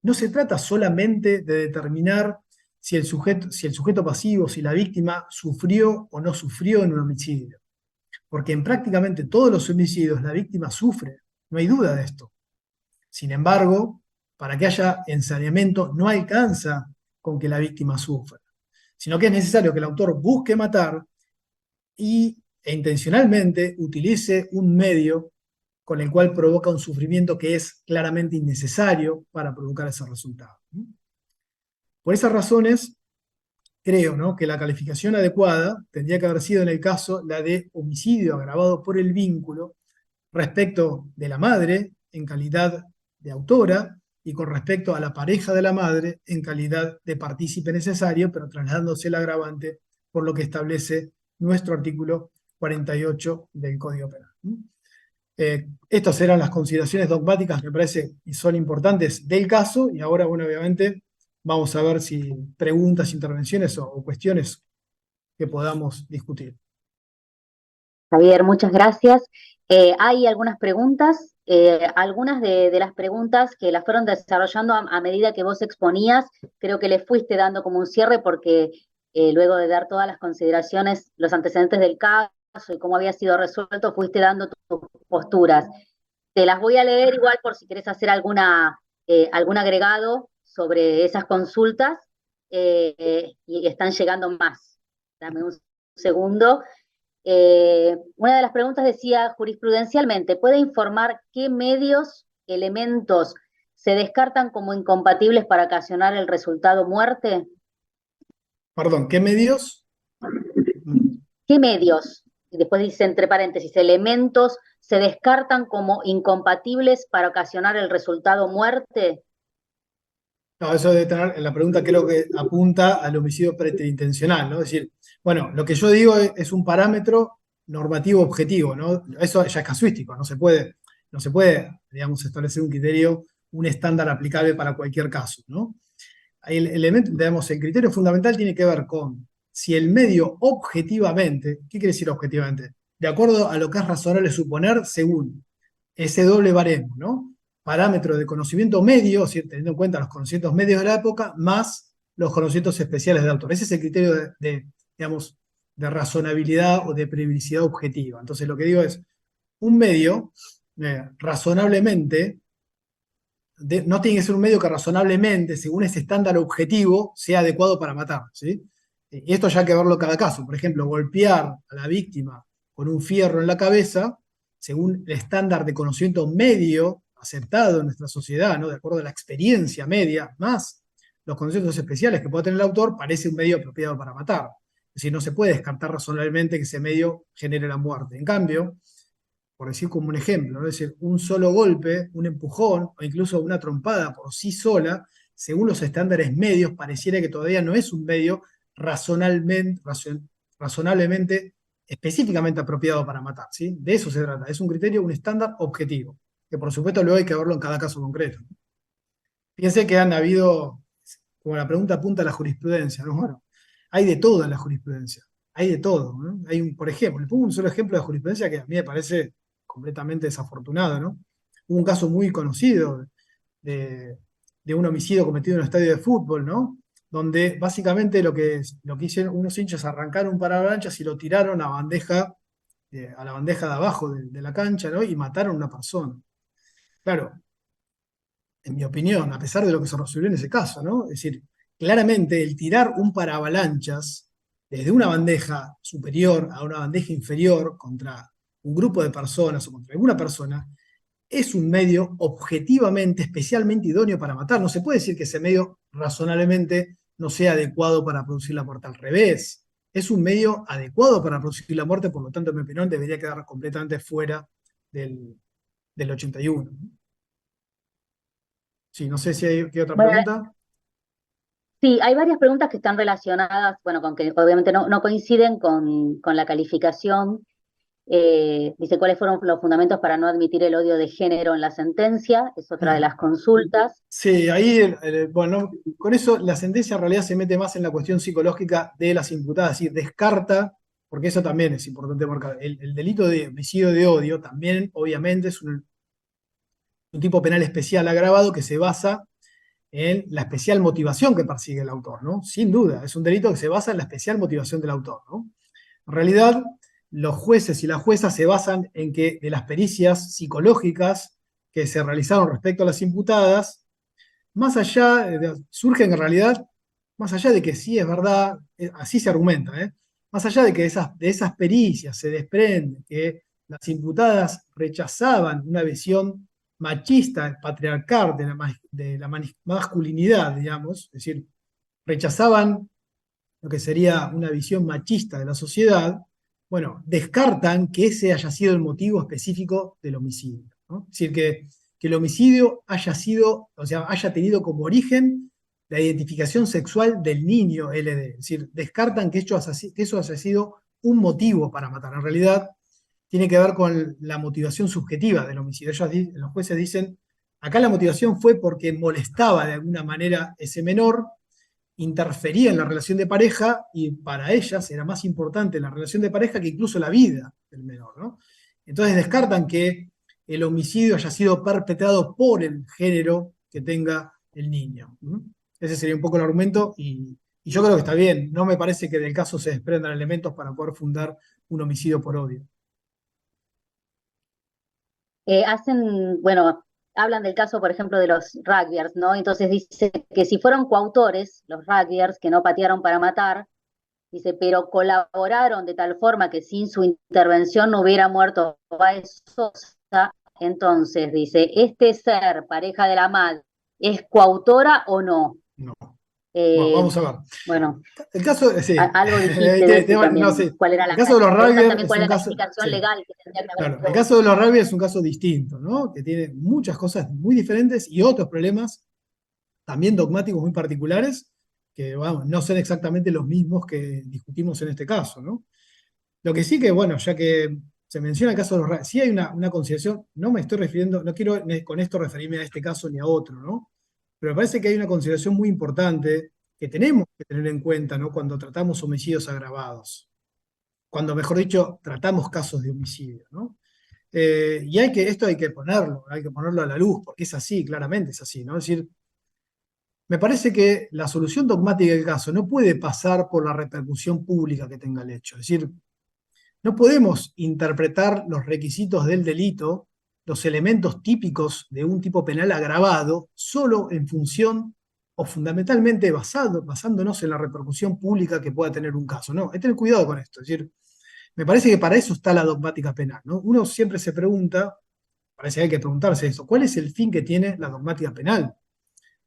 No se trata solamente de determinar si el sujeto pasivo, si la víctima sufrió o no sufrió en un homicidio. Porque en prácticamente todos los homicidios la víctima sufre, no hay duda de esto. Sin embargo, para que haya ensañamiento no alcanza con que la víctima sufra, sino que es necesario que el autor busque matar e intencionalmente utilice un medio con el cual provoca un sufrimiento que es claramente innecesario para provocar ese resultado. Por esas razones, creo, ¿no?, que la calificación adecuada tendría que haber sido en el caso la de homicidio agravado por el vínculo respecto de la madre en calidad de autora y con respecto a la pareja de la madre en calidad de partícipe necesario, pero trasladándose el agravante por lo que establece nuestro artículo 48 del Código Penal. Estas eran las consideraciones dogmáticas que me parece y son importantes del caso, y ahora, bueno, obviamente, vamos a ver si preguntas, intervenciones o cuestiones que podamos discutir. Javier, muchas gracias. Hay algunas preguntas, algunas de las preguntas que las fueron desarrollando a medida que vos exponías, creo que le fuiste dando como un cierre porque luego de dar todas las consideraciones, los antecedentes del caso y cómo había sido resuelto, fuiste dando tus posturas. Te las voy a leer igual por si querés hacer algún agregado sobre esas consultas y están llegando más. Dame un segundo. Una de las preguntas decía, jurisprudencialmente, ¿puede informar qué medios, elementos se descartan como incompatibles para ocasionar el resultado muerte? Perdón, ¿qué medios? ¿Qué medios? Y después dice entre paréntesis, elementos se descartan como incompatibles para ocasionar el resultado muerte. No, eso debe tener, la pregunta creo que apunta al homicidio preterintencional, ¿no? Es decir, bueno, lo que yo digo es un parámetro normativo objetivo, ¿no? Eso ya es casuístico, no se puede, digamos, establecer un criterio, un estándar aplicable para cualquier caso, ¿no? El elemento, digamos, el criterio fundamental tiene que ver con si el medio objetivamente, ¿qué quiere decir objetivamente? De acuerdo a lo que es razonable suponer según ese doble baremo, ¿no? Parámetro de conocimiento medio, teniendo en cuenta los conocimientos medios de la época, más los conocimientos especiales del autor. Ese es el criterio digamos, de razonabilidad o de previsibilidad objetiva. Entonces, lo que digo es, un medio razonablemente no tiene que ser un medio que razonablemente, según ese estándar objetivo, sea adecuado para matar, ¿sí? Y esto ya hay que verlo en cada caso. Por ejemplo, golpear a la víctima con un fierro en la cabeza, según el estándar de conocimiento medio aceptado en nuestra sociedad, ¿no?, de acuerdo a la experiencia media, más los conceptos especiales que pueda tener el autor, parece un medio apropiado para matar. Es decir, no se puede descartar razonablemente que ese medio genere la muerte. En cambio, por decir como un ejemplo, ¿no?, es decir, un solo golpe, un empujón o incluso una trompada por sí sola, según los estándares medios, pareciera que todavía no es un medio razonablemente, específicamente apropiado para matar, ¿sí? De eso se trata, es un criterio, un estándar objetivo, que por supuesto luego hay que verlo en cada caso concreto. Fíjense que han habido, como la pregunta apunta a la jurisprudencia, ¿no? Bueno, hay de todo en la jurisprudencia, hay de todo, ¿no? Por ejemplo, le pongo un solo ejemplo de jurisprudencia que a mí me parece completamente desafortunado, ¿no? Hubo un caso muy conocido de un homicidio cometido en un estadio de fútbol, ¿no? Donde básicamente lo que hicieron unos hinchas, arrancaron un paravalanchas y lo tiraron a la bandeja de abajo de la cancha, ¿no? Y mataron a una persona. Claro, en mi opinión, a pesar de lo que se resolvió en ese caso, ¿no? Es decir, claramente el tirar un paravalanchas desde una bandeja superior a una bandeja inferior contra un grupo de personas o contra alguna persona es un medio objetivamente, especialmente idóneo para matar. No se puede decir que ese medio razonablemente no sea adecuado para producir la muerte. Al revés, es un medio adecuado para producir la muerte, por lo tanto, en mi opinión, debería quedar completamente fuera del 81. Sí, no sé si hay ¿qué otra Bueno, pregunta? sí, hay varias preguntas que están relacionadas, bueno, con que obviamente no coinciden con la calificación. Dice cuáles fueron los fundamentos para no admitir el odio de género en la sentencia, es otra de las consultas. Sí, ahí, bueno, con eso la sentencia en realidad se mete más en la cuestión psicológica de las imputadas, es decir, descarta, porque eso también es importante marcar, el delito de homicidio de odio también, obviamente, es un tipo penal especial agravado que se basa en la especial motivación que persigue el autor, ¿no? Sin duda, es un delito que se basa en la especial motivación del autor, ¿no? En realidad, los jueces y las juezas se basan en que de las pericias psicológicas que se realizaron respecto a las imputadas, más allá, surgen en realidad, más allá de que sí es verdad, así se argumenta, más allá de que de esas pericias se desprende que las imputadas rechazaban una visión machista, patriarcal de la masculinidad, digamos, es decir, rechazaban lo que sería una visión machista de la sociedad, bueno, descartan que ese haya sido el motivo específico del homicidio, ¿no? Es decir, que el homicidio haya sido, o sea, haya tenido como origen la identificación sexual del niño LD. Es decir, descartan que eso haya sido un motivo para matar. En realidad, tiene que ver con la motivación subjetiva del homicidio. Los jueces dicen, acá la motivación fue porque molestaba de alguna manera ese menor, interfería en la relación de pareja y para ellas era más importante la relación de pareja que incluso la vida del menor, ¿no? Entonces descartan que el homicidio haya sido perpetrado por el género que tenga el niño. Ese sería un poco el argumento y yo creo que está bien. No me parece que del caso se desprendan elementos para poder fundar un homicidio por odio. Bueno, hablan del caso, por ejemplo, de los rugbyers, ¿no? Entonces dice que si fueron coautores, los rugbyers, que no patearon para matar, dice, pero colaboraron de tal forma que sin su intervención no hubiera muerto Baez Sosa, entonces dice, ¿este ser, pareja de la madre, es coautora o no? No. Eh, Vamos a ver. bueno, El caso, sí. algo dijiste de eso también, No, sí. cuál era El caso de los preguntan rugbyers también es cuál un es la caso, explicación sí. legal que tendría que haber Claro, el hecho. caso de los rugby es un caso distinto, ¿no? Que tiene muchas cosas muy diferentes y otros problemas también dogmáticos muy particulares que, vamos, no son exactamente los mismos que discutimos en este caso, ¿no? Lo que sí que, bueno, ya que se menciona el caso de los rugby, sí hay una consideración, no me estoy refiriendo, no quiero con esto referirme a este caso ni a otro, ¿no? Pero me parece que hay una consideración muy importante que tenemos que tener en cuenta, ¿no? Cuando tratamos homicidios agravados, cuando, mejor dicho, tratamos casos de homicidio, ¿no? Y esto hay que ponerlo a la luz, porque es así, claramente es así, ¿no? Es decir, me parece que la solución dogmática del caso no puede pasar por la repercusión pública que tenga el hecho. Es decir, no podemos interpretar los requisitos del delito, los elementos típicos de un tipo penal agravado, solo en función o fundamentalmente basándonos en la repercusión pública que pueda tener un caso. No, hay que tener cuidado con esto. Es decir, me parece que para eso está la dogmática penal, ¿no? Uno siempre se pregunta, parece que hay que preguntarse esto, ¿cuál es el fin que tiene la dogmática penal?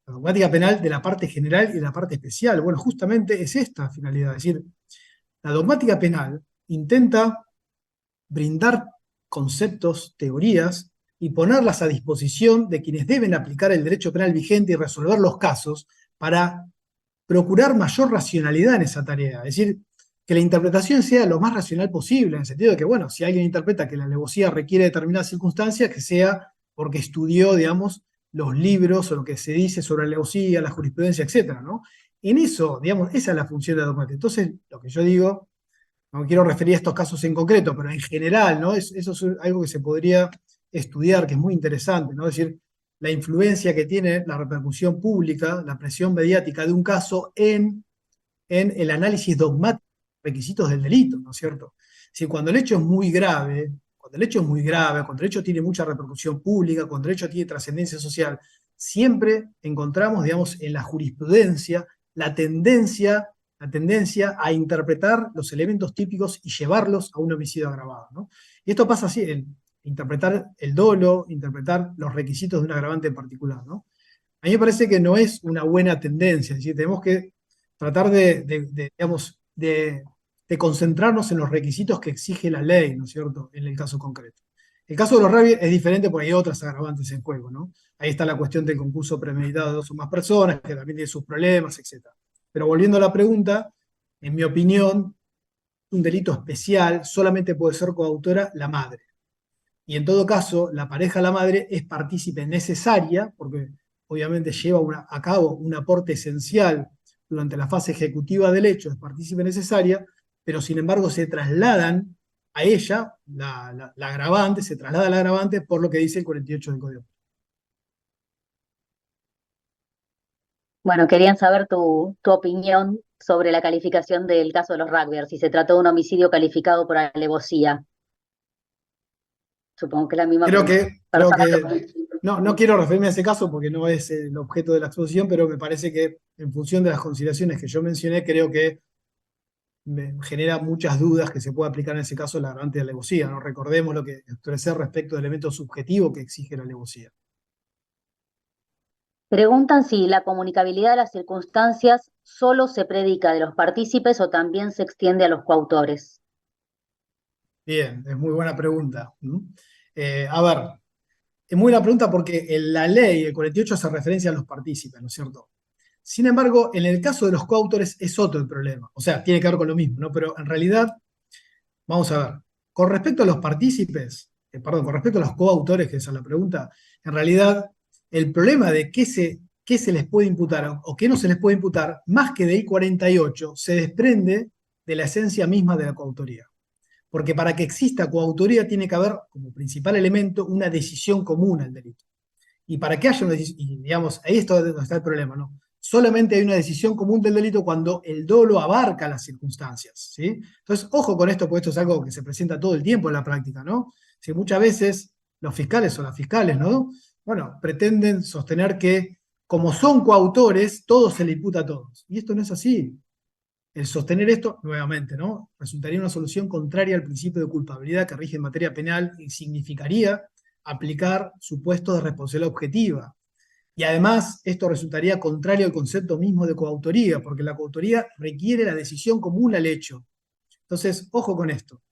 La dogmática penal de la parte general y de la parte especial. Bueno, justamente es esta finalidad. Es decir, la dogmática penal intenta brindar conceptos, teorías y ponerlas a disposición de quienes deben aplicar el derecho penal vigente y resolver los casos para procurar mayor racionalidad en esa tarea. Es decir, que la interpretación sea lo más racional posible, en el sentido de que, bueno, si alguien interpreta que la alevosía requiere determinadas circunstancias, que sea porque estudió, digamos, los libros o lo que se dice sobre la alevosía, la jurisprudencia, etcétera, ¿no? En eso, digamos, esa es la función de la dogmática. Entonces, lo que yo digo, no quiero referir a estos casos en concreto, pero en general, ¿no? Eso es algo que se podría estudiar, que es muy interesante, ¿no? Es decir, la influencia que tiene la repercusión pública, la presión mediática de un caso en el análisis dogmático de requisitos del delito, ¿no es cierto? Si cuando el hecho es muy grave, cuando el hecho es muy grave, cuando el hecho tiene mucha repercusión pública, cuando el hecho tiene trascendencia social, siempre encontramos, digamos, en la jurisprudencia la tendencia, la tendencia a interpretar los elementos típicos y llevarlos a un homicidio agravado, ¿no? Y esto pasa así, en interpretar el dolo, interpretar los requisitos de un agravante en particular, ¿no? A mí me parece que no es una buena tendencia, es decir, tenemos que tratar digamos, de concentrarnos en los requisitos que exige la ley, ¿no es cierto?, en el caso concreto. El caso de los rabies es diferente porque hay otras agravantes en juego, ¿no? Ahí está la cuestión del concurso premeditado de dos o más personas, que también tiene sus problemas, etc. Pero volviendo a la pregunta, en mi opinión, un delito especial, solamente puede ser coautora la madre. Y en todo caso, la pareja de la madre es partícipe necesaria, porque obviamente lleva a cabo un aporte esencial durante la fase ejecutiva del hecho, es partícipe necesaria, pero sin embargo se trasladan a ella, la agravante, se traslada a la agravante por lo que dice el 48 del Código. Bueno, querían saber tu opinión sobre la calificación del caso de los rugbyers, si se trató de un homicidio calificado por alevosía. Supongo que es la misma Creo persona que que... no quiero referirme a ese caso porque no es el objeto de la exposición, pero me parece que en función de las consideraciones que yo mencioné, creo que me genera muchas dudas que se puede aplicar en ese caso la agravante de la alevosía, ¿no? Recordemos lo que expresé respecto del elemento subjetivo que exige la alevosía. Preguntan si la comunicabilidad de las circunstancias solo se predica de los partícipes o también se extiende a los coautores. Bien, es muy buena pregunta. A ver, es muy buena pregunta porque en la ley, el 48, hace referencia a los partícipes, ¿no es cierto? Sin embargo, en el caso de los coautores es otro el problema. O sea, tiene que ver con lo mismo, ¿no? Pero en realidad, vamos a ver, con respecto a los partícipes, perdón, con respecto a los coautores, que esa es la pregunta, en realidad el problema de qué se les puede imputar o qué no se les puede imputar, más que del 48, se desprende de la esencia misma de la coautoría. Porque para que exista coautoría tiene que haber como principal elemento una decisión común al delito. Y para que haya una decisión, y digamos, ahí es donde está el problema, ¿no? Solamente hay una decisión común del delito cuando el dolo abarca las circunstancias, ¿sí? Entonces, ojo con esto, porque esto es algo que se presenta todo el tiempo en la práctica, ¿no? Si muchas veces los fiscales o las fiscales, ¿no? Bueno, pretenden sostener que como son coautores, todo se le imputa a todos. Y esto no es así. El sostener esto, nuevamente, ¿no? Resultaría una solución contraria al principio de culpabilidad que rige en materia penal y significaría aplicar supuestos de responsabilidad objetiva. Y además, esto resultaría contrario al concepto mismo de coautoría, porque la coautoría requiere la decisión común al hecho. Entonces, ojo con esto.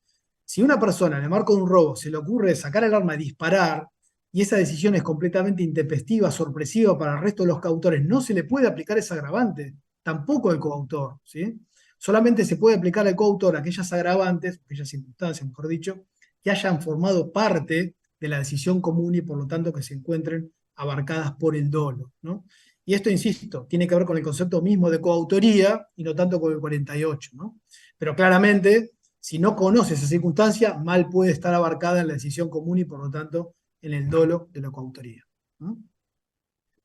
Si una persona en el marco de un robo se le ocurre sacar el arma y disparar, y esa decisión es completamente intempestiva, sorpresiva para el resto de los coautores, no se le puede aplicar ese agravante, tampoco al coautor, ¿sí? Solamente se puede aplicar al coautor aquellas agravantes, aquellas circunstancias, mejor dicho, que hayan formado parte de la decisión común y por lo tanto que se encuentren abarcadas por el dolo, ¿no? Y esto, insisto, tiene que ver con el concepto mismo de coautoría y no tanto con el 48, ¿no? Pero claramente, si no conoce esa circunstancia, mal puede estar abarcada en la decisión común y por lo tanto en el dolo de la coautoría, ¿no?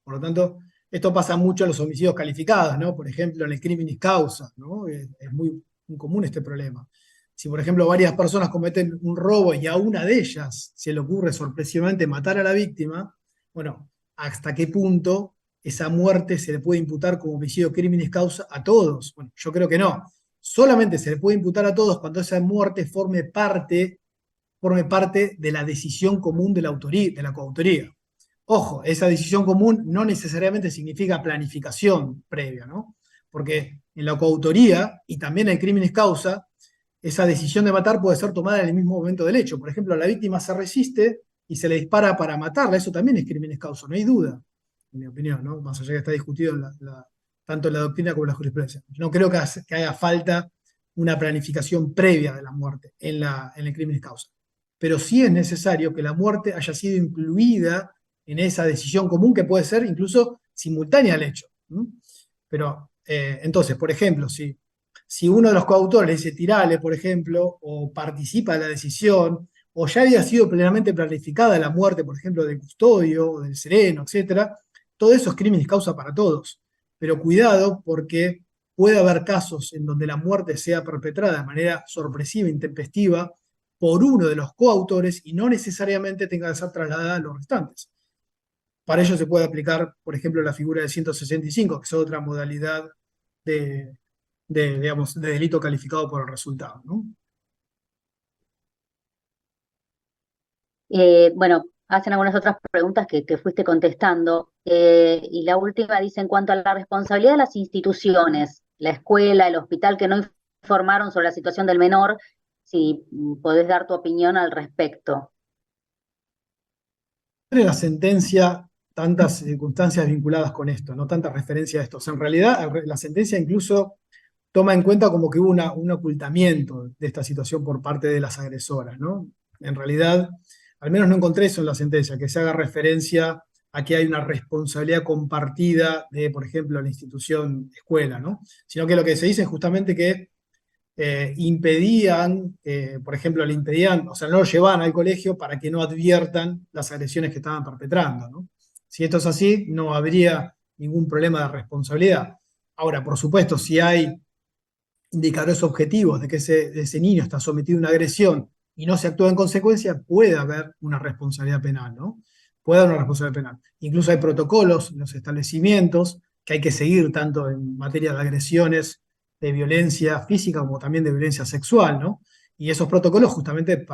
Por lo tanto, esto pasa mucho en los homicidios calificados, ¿no? Por ejemplo, en el criminis causa, ¿no? Es muy común este problema. Si, por ejemplo, varias personas cometen un robo y a una de ellas se le ocurre sorpresivamente matar a la víctima, bueno, ¿hasta qué punto esa muerte se le puede imputar como homicidio criminis causa a todos? Bueno, yo creo que no. Solamente se le puede imputar a todos cuando esa muerte forme parte de la decisión común de de la coautoría. Ojo, esa decisión común no necesariamente significa planificación previa, ¿no? Porque en la coautoría y también en crímenes causa, esa decisión de matar puede ser tomada en el mismo momento del hecho. Por ejemplo, la víctima se resiste y se le dispara para matarla, eso también es crímenes causa, no hay duda, en mi opinión, ¿no? Más allá que está discutido en tanto en la doctrina como en la jurisprudencia. No creo que haga falta una planificación previa de la muerte en el crímenes causa. Pero sí es necesario que la muerte haya sido incluida en esa decisión común que puede ser incluso simultánea al hecho. Pero entonces, por ejemplo, si uno de los coautores dice tirale, por ejemplo, o participa de la decisión, o ya había sido plenamente planificada la muerte, por ejemplo, del custodio, o del sereno, etcétera, todo eso es crímenes causa para todos. Pero cuidado porque puede haber casos en donde la muerte sea perpetrada de manera sorpresiva, intempestiva, por uno de los coautores y no necesariamente tenga que ser trasladada a los restantes. Para ello se puede aplicar, por ejemplo, la figura de 165, que es otra modalidad de, digamos, de delito calificado por el resultado, ¿no? Bueno, hacen algunas otras preguntas que fuiste contestando. Y la última dice, en cuanto a la responsabilidad de las instituciones, la escuela, el hospital, que no informaron sobre la situación del menor, si podés dar tu opinión al respecto. En la sentencia tantas circunstancias vinculadas con esto, no tanta referencia a esto. O sea, en realidad, la sentencia incluso toma en cuenta como que hubo un ocultamiento de esta situación por parte de las agresoras, ¿no? En realidad, al menos no encontré eso en la sentencia, que se haga referencia a que hay una responsabilidad compartida de, por ejemplo, la institución escuela, ¿no? Sino que lo que se dice es justamente que impedían, por ejemplo, le impedían, o sea, no lo llevaban al colegio para que no adviertan las agresiones que estaban perpetrando, ¿no? Si esto es así, no habría ningún problema de responsabilidad. Ahora, por supuesto, si hay indicadores objetivos de que ese niño está sometido a una agresión y no se actúa en consecuencia, puede haber una responsabilidad penal, ¿no? Puede haber una responsabilidad penal. Incluso hay protocolos en los establecimientos que hay que seguir tanto en materia de agresiones, de violencia física como también de violencia sexual, ¿no? Y esos protocolos justamente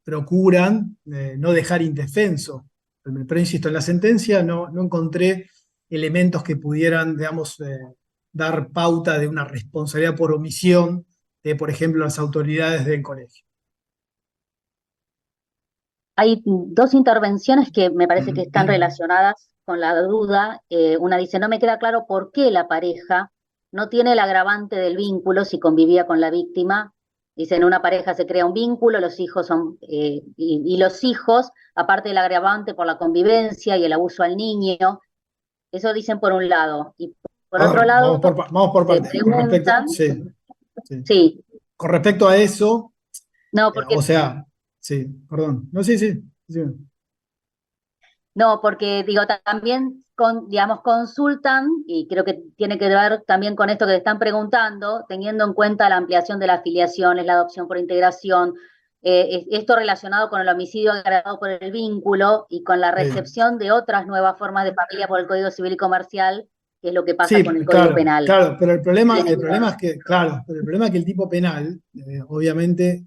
procuran no dejar indefenso. Pero insisto, en la sentencia no encontré elementos que pudieran, digamos, dar pauta de una responsabilidad por omisión de, por ejemplo, las autoridades del colegio. Hay dos intervenciones que me parece que están relacionadas con la duda. Una dice, no me queda claro por qué la pareja no tiene el agravante del vínculo si convivía con la víctima. Dicen, una pareja se crea un vínculo, los hijos son, y los hijos, aparte del agravante por la convivencia y el abuso al niño, eso dicen por un lado. Y por A ver, otro lado, vamos por se partes. Con respecto, preguntan, sí, sí. sí, Con respecto a eso, no, o porque sea, sí, perdón. No, sí, sí. Sí. no, porque digo, también digamos, consultan, y creo que tiene que ver también con esto que te están preguntando, teniendo en cuenta la ampliación de las afiliaciones, la adopción por integración, esto relacionado con el homicidio agravado por el vínculo y con la Sí. recepción de otras nuevas formas de familia por el Código Civil y Comercial, que es lo que pasa Sí, con el Código claro, Penal. claro, pero Tiene el que ver. problema es que, claro, pero el problema es que el tipo penal, obviamente,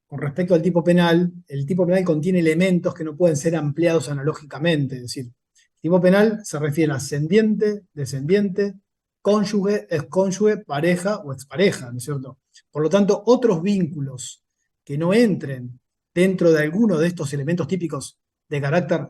con respecto al tipo penal, el tipo penal contiene elementos que no pueden ser ampliados analógicamente. Es decir, el tipo penal se refiere a ascendiente, descendiente, cónyuge, excónyuge, pareja o expareja, ¿no es cierto? Por lo tanto, otros vínculos que no entren dentro de alguno de estos elementos típicos de carácter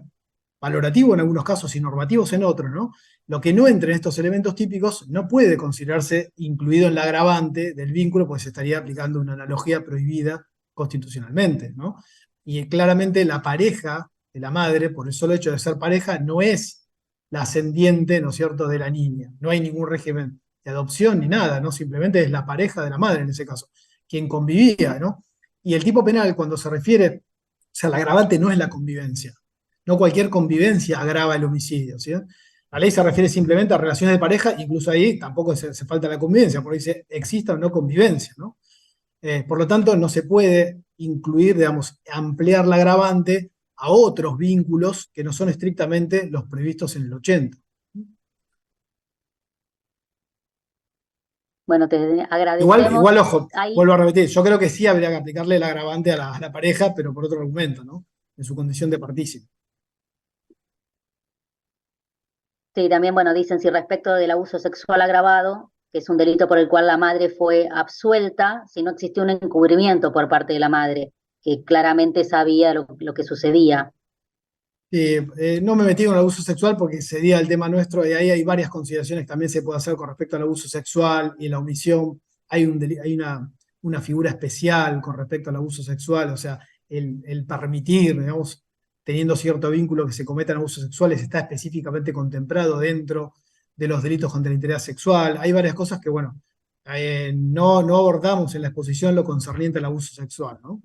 valorativo en algunos casos y normativos en otros, ¿no? Lo que no entre en estos elementos típicos no puede considerarse incluido en la agravante del vínculo, pues se estaría aplicando una analogía prohibida constitucionalmente, ¿no? Y claramente la pareja de la madre, por el solo hecho de ser pareja, no es la ascendiente, ¿no es cierto?, de la niña. No hay ningún régimen de adopción ni nada, ¿no? Simplemente es la pareja de la madre en ese caso, quien convivía, ¿no? Y el tipo penal, cuando se refiere, o sea, la agravante no es la convivencia. No cualquier convivencia agrava el homicidio, ¿sí? La ley se refiere simplemente a relaciones de pareja, incluso ahí tampoco se falta la convivencia, porque dice exista o no convivencia, ¿no? Por lo tanto, no se puede incluir, digamos, ampliar la agravante a otros vínculos que no son estrictamente los previstos en el 80. Bueno, te agradecemos. Igual, ojo, Hay vuelvo a repetir, yo creo que sí habría que aplicarle el agravante a la pareja, pero por otro argumento, ¿no? En su condición de partícipe. Sí, también, bueno, dicen si respecto del abuso sexual agravado, que es un delito por el cual la madre fue absuelta, si no existió un encubrimiento por parte de la madre, que claramente sabía lo que sucedía. No me metí con el abuso sexual porque sería el tema nuestro y ahí hay varias consideraciones que también se puede hacer con respecto al abuso sexual y la omisión. Hay una figura especial con respecto al abuso sexual, o sea, el permitir, digamos, teniendo cierto vínculo que se cometan abusos sexuales, está específicamente contemplado dentro de los delitos contra la integridad sexual. Hay varias cosas que, bueno, no abordamos en la exposición lo concerniente al abuso sexual, ¿no?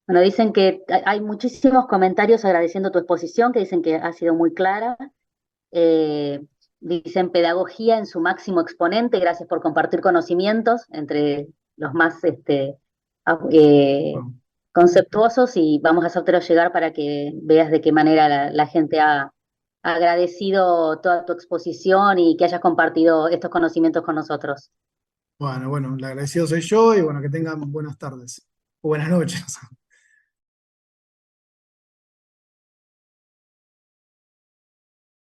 Bueno, dicen que hay muchísimos comentarios agradeciendo tu exposición, que dicen que ha sido muy clara. Eh, Dicen pedagogía en su máximo exponente, gracias por compartir conocimientos entre los más ah, Bueno, conceptuosos, y vamos a hacértelo llegar para que veas de qué manera la gente ha agradecido toda tu exposición y que hayas compartido estos conocimientos con nosotros. bueno, el agradecido soy yo y bueno, que tengan buenas tardes o buenas noches.